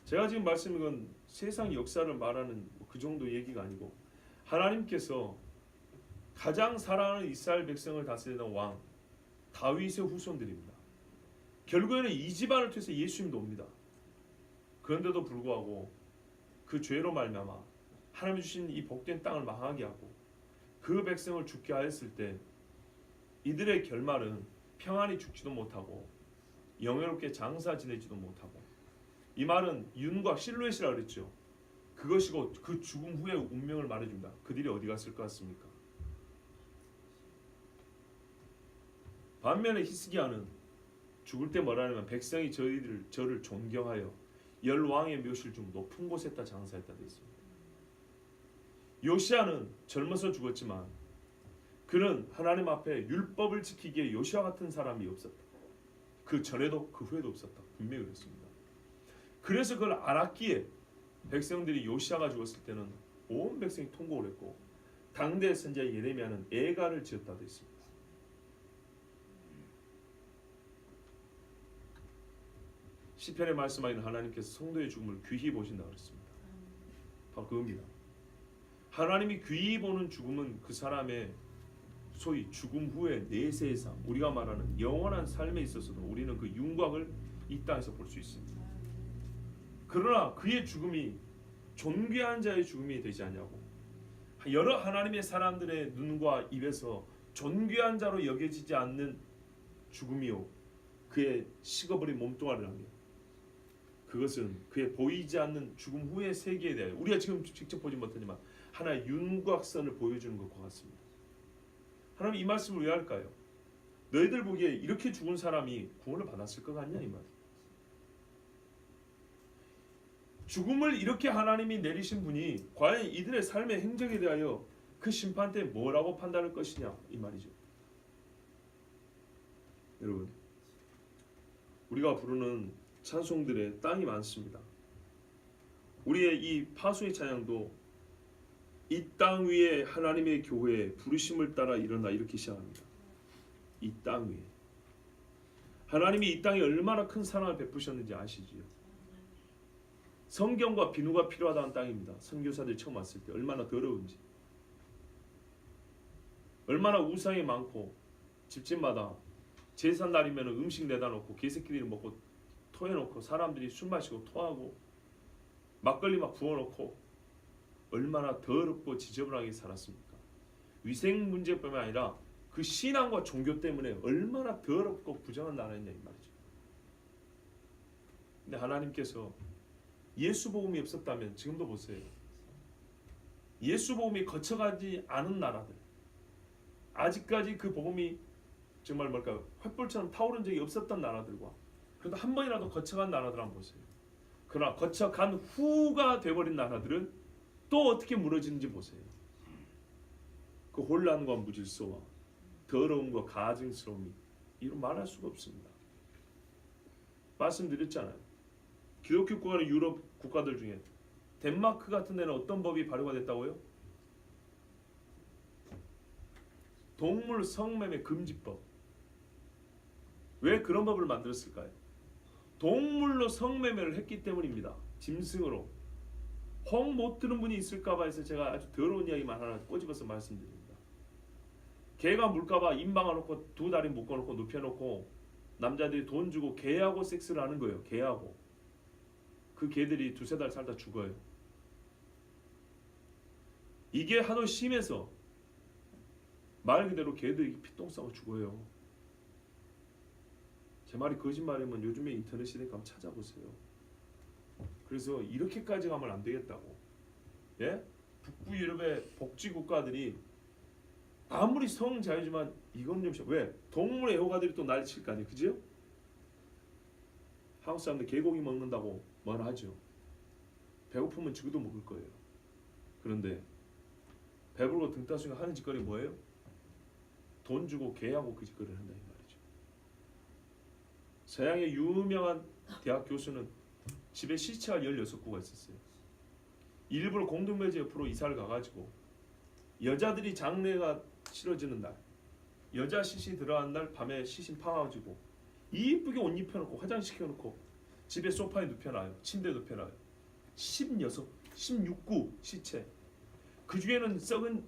제가 지금 말씀인 건 세상 역사를 말하는 그 정도 얘기가 아니고 하나님께서 가장 사랑하는 이스라엘 백성을 다스리던 왕 다윗의 후손들입니다. 결국에는 이 집안을 통해서 예수님도 옵니다. 그런데도 불구하고 그 죄로 말미암아 하나님 주신 이 복된 땅을 망하게 하고 그 백성을 죽게 하였을 때 이들의 결말은 평안히 죽지도 못하고 영예롭게 장사 지내지도 못하고, 이 말은 윤과 실루엣이라 그랬죠. 그것이고 그 죽음 후의 운명을 말해줍니다. 그들이 어디 갔을 것 같습니까? 반면에 히스기야는 죽을 때 뭐라 하냐면 백성이 저를 존경하여 열 왕의 묘실 중 높은 곳에다 장사했다 되어 있습니다. 요시아는 젊어서 죽었지만 그는 하나님 앞에 율법을 지키기에 요시아 같은 사람이 없었다. 그 전에도 그 후에도 없었다. 분명히 그랬습니다. 그래서 그걸 알았기에 백성들이 요시아가 죽었을 때는 온 백성이 통곡을 했고 당대 선지자 예레미야는 애가를 지었다 되어 있습니다. 시편에 말씀하신 하나님께서 성도의 죽음을 귀히 보신다 그랬습니다. 바로 그겁니다. 하나님이 귀히 보는 죽음은 그 사람의 소위 죽음 후의 내세의 삶, 우리가 말하는 영원한 삶에 있어서도 우리는 그 윤곽을 이 땅에서 볼 수 있습니다. 그러나 그의 죽음이 존귀한 자의 죽음이 되지 않냐고, 여러 하나님의 사람들의 눈과 입에서 존귀한 자로 여겨지지 않는 죽음이요, 그의 식어버린 몸뚱아리라는 게, 그것은 그의 보이지 않는 죽음 후의 세계에 대하여 우리가 지금 직접 보지 못하지만 하나의 윤곽선을 보여주는 것과 같습니다. 하나님 이 말씀을 왜 할까요? 너희들 보기에 이렇게 죽은 사람이 구원을 받았을 것 같냐 이 말. 죽음을 이렇게 하나님이 내리신 분이 과연 이들의 삶의 행적에 대하여 그 심판 때 뭐라고 판단할 것이냐 이 말이죠. 여러분, 우리가 부르는 찬송들의 땅이 많습니다. 우리의 이 파수의 찬양도 이 땅 위에 하나님의 교회에 부르심을 따라 일어나 이렇게 시작합니다. 이 땅 위에 하나님이 이 땅에 얼마나 큰 사랑을 베푸셨는지 아시지요? 성경과 비누가 필요하다는 땅입니다. 선교사들이 처음 왔을 때 얼마나 더러운지, 얼마나 우상이 많고 집집마다 제산 날이면 음식 내다 놓고 개새끼들이 먹고 토해놓고 사람들이 술 마시고 토하고 막걸리 막 부어놓고 얼마나 더럽고 지저분하게 살았습니까? 위생 문제뿐만 아니라 그 신앙과 종교 때문에 얼마나 더럽고 부정한 나라였냐 이 말이죠. 근데 하나님께서 예수 복음이 없었다면 지금도 보세요. 예수 복음이 거쳐가지 않은 나라들, 아직까지 그 복음이 정말 뭘까요? 횃불처럼 타오른 적이 없었던 나라들과 그래도 한 번이라도 거쳐간 나라들 한번 보세요. 그러나 거쳐간 후가 돼버린 나라들은 또 어떻게 무너지는지 보세요. 그 혼란과 무질서와 더러움과 가증스러움이 이런 말할 수가 없습니다. 말씀드렸잖아요. 기독교 국가는 유럽 국가들 중에 덴마크 같은 데는 어떤 법이 발효가 됐다고요? 동물 성매매 금지법. 왜 그런 법을 만들었을까요? 동물로 성매매를 했기 때문입니다. 짐승으로. 혹 못 들은 분이 있을까봐 해서 제가 아주 더러운 이야기만 하나 꼬집어서 말씀드립니다. 개가 물까봐 입 막아놓고 두 다리 묶어놓고 눕혀놓고 남자들이 돈 주고 개하고 섹스를 하는 거예요. 개하고. 그 개들이 두세 달 살다 죽어요. 이게 하도 심해서 말 그대로 개들이 피똥 싸고 죽어요. 제 말이 거짓말이면 요즘에 인터넷 시대니까 한번 찾아보세요. 그래서 이렇게까지 가면 안 되겠다고. 예? 북부 유럽의 복지 국가들이 아무리 성자유지만 이건 좀 왜? 동물 애호가들이 또 난리 칠 거 아니에요. 그죠? 한국 사람들 개고기 먹는다고 뭐라 하죠. 배고프면 지구도 먹을 거예요. 그런데 배부르고 등 따스니까 하는 짓거리 뭐예요? 돈 주고 개하고 그 짓거리를 한다 이 말이죠. 서양의 유명한 대학 교수는 집에 시체가 16구가 있었어요. 일부러 공동묘지 옆으로 이사를 가가지고 여자들이 장례가 치러지는 날, 여자 시신 들어간 날 밤에 시신 파가지고 이쁘게 옷 입혀놓고 화장시켜놓고 집에 소파에 눕혀놔요. 침대에 눕혀놔요. 16구 시체. 그 중에는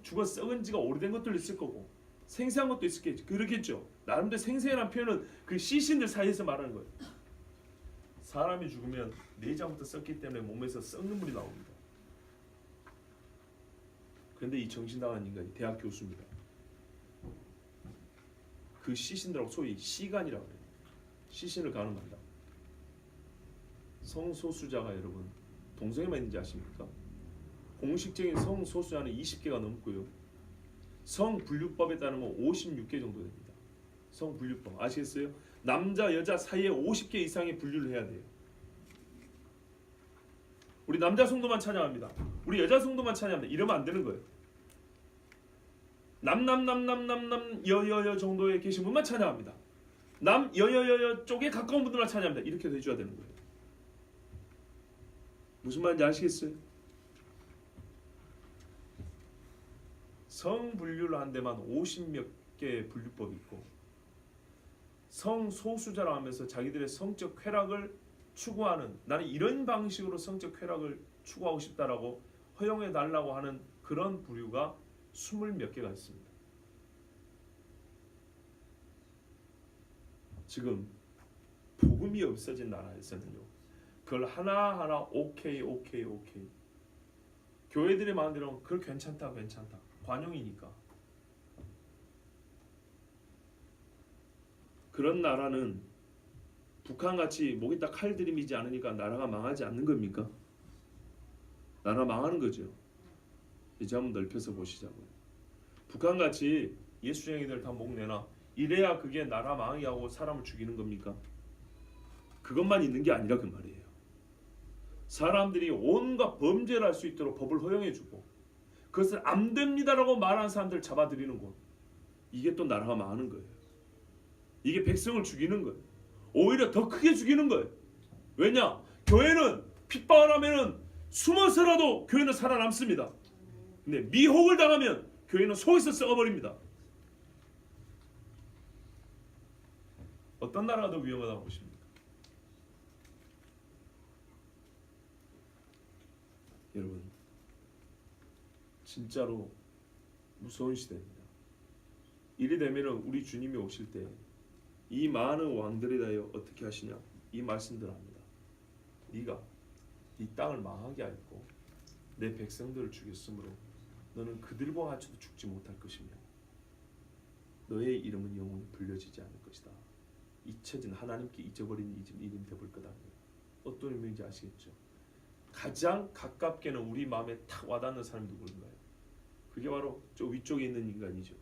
죽어 썩은 지가 오래된 것들도 있을 거고 생생한 것도 있겠죠. 그렇겠죠. 나름대로 생생한 표현은 그 시신들 사이에서 말하는 거예요. 사람이 죽으면 내장부터 썩기 때문에 몸에서 썩는 물이 나옵니다. 그런데 이 정신나간 인간이 대학 교수입니다. 그 시신들하고 소위 시간이라고 해요. 시신을 가늠한다. 성소수자가 여러분 동성애만 있는지 아십니까? 공식적인 성소수자는 20개가 넘고요. 성분류법에 따르면 56개 정도 됩니다. 성분류법 아시겠어요? 남자 여자 사이에 50개 이상의 분류를 해야 돼요. 우리 남자 성도만 찬양합니다. 우리 여자 성도만 찬양합니다. 이러면 안 되는 거예요. 남 여여여 정도에 계신 분만 찬양합니다. 남 여여여 쪽에 가까운 분들만 찬양합니다. 이렇게 해줘야 되는 거예요. 무슨 말인지 아시겠어요? 성 분류를 한 데만 50몇 개의 분류법이 있고, 성 소수자라 하면서 자기들의 성적 쾌락을 추구하는, 나는 이런 방식으로 성적 쾌락을 추구하고 싶다라고 허용해 달라고 하는 그런 부류가 20몇 개가 있습니다. 지금 복음이 없어진 나라에서는요, 그걸 하나하나 오케이 교회들의 마음대로 그걸 괜찮다 관용이니까. 그런 나라는 북한같이 목에다 칼 들이미지 않으니까 나라가 망하지 않는 겁니까? 나라 망하는 거죠. 이제 한번 넓혀서 보시자고요. 북한같이 예수쟁이들 다 목 내놔, 이래야 그게 나라 망하게 하고 사람을 죽이는 겁니까? 그것만 있는 게 아니라 그 말이에요. 사람들이 온갖 범죄를 할 수 있도록 법을 허용해주고, 그것을 안 됩니다라고 말하는 사람들 잡아들이는 곳, 이게 또 나라가 망하는 거예요. 이게 백성을 죽이는 거예요. 오히려 더 크게 죽이는 거예요. 왜냐? 교회는 핍박을 하면은 숨어서라도 교회는 살아남습니다. 근데 미혹을 당하면 교회는 속에서 썩어버립니다. 어떤 나라가 더 위험하다고 보십니까? 여러분, 진짜로 무서운 시대입니다. 이리 되면 우리 주님이 오실 때 이 많은 왕들에 대하여 어떻게 하시냐? 이 말씀들 합니다. 네가 이 땅을 망하게 하였고 내 백성들을 죽였으므로 너는 그들과 같이도 죽지 못할 것이며 너의 이름은 영원히 불려지지 않을 것이다. 잊혀진, 하나님께 잊어버린 이름 되볼 거다. 어떤 의미인지 아시겠죠? 가장 가깝게는 우리 마음에 탁 와닿는 사람이 누구인가요? 그게 바로 저 위쪽에 있는 인간이죠.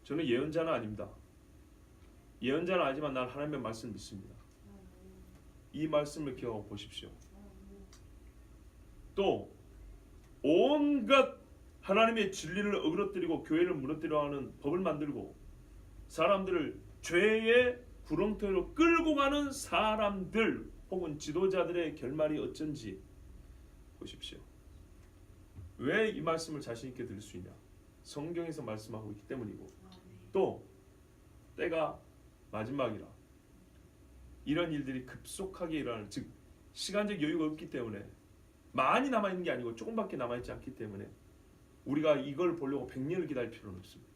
저는 예언자는 아닙니다. 예언자는 아니지만 난 하나님의 말씀을 믿습니다. 이 말씀을 기억하고 보십시오. 또 온갖 하나님의 진리를 어그러뜨리고 교회를 무너뜨려 하는 법을 만들고 사람들을 죄의 구렁텅이로 끌고 가는 사람들 혹은 지도자들의 결말이 어쩐지 보십시오. 왜 이 말씀을 자신 있게 들을 수 있냐? 성경에서 말씀하고 있기 때문이고, 또 때가 마지막이라 이런 일들이 급속하게 일어나는, 즉 시간적 여유가 없기 때문에, 많이 남아있는 게 아니고 조금밖에 남아있지 않기 때문에 우리가 이걸 보려고 100년을 기다릴 필요는 없습니다.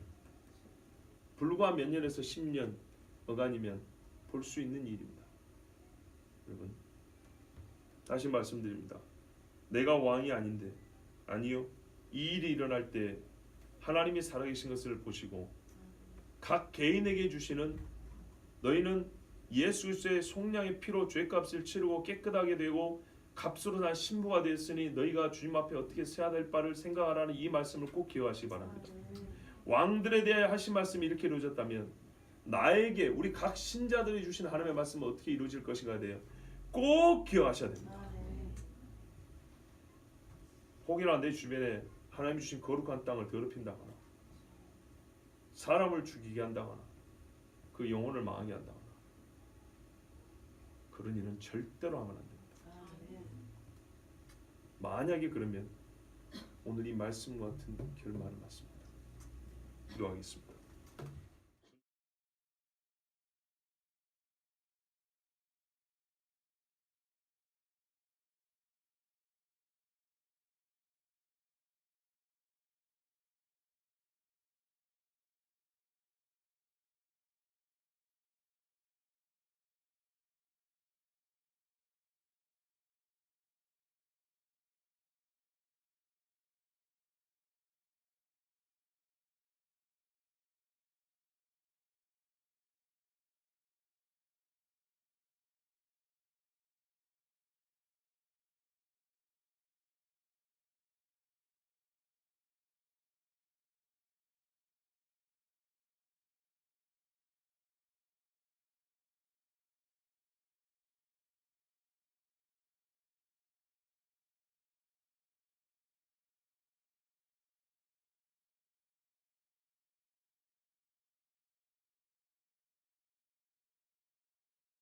불과 몇 년에서 10년 어간이면 볼 수 있는 일입니다. 여러분, 다시 말씀드립니다. 내가 왕이 아닌데, 아니요, 이 일이 일어날 때 하나님이 살아계신 것을 보시고 각 개인에게 주시는, 너희는 예수 그리스도의 속량의 피로 죄값을 치르고 깨끗하게 되고 값으로 난 신부가 되었으니 너희가 주님 앞에 어떻게 서야 될 바를 생각하라는 이 말씀을 꼭 기억하시기 바랍니다. 왕들에 대해 하신 말씀이 이렇게 이루어졌다면 나에게, 우리 각 신자들이 주신 하나님의 말씀은 어떻게 이루어질 것인가에 대해 꼭 기억하셔야 됩니다. 혹이나 내 주변에 하나님 주신 거룩한 땅을 더럽힌다거나 사람을 죽이게 한다거나 그 영혼을 망하게 한다거나 그런 일은 절대로 하면 안 됩니다. 만약에 그러면 오늘 이 말씀과 같은 결말은 맞습니다. 기도하겠습니다.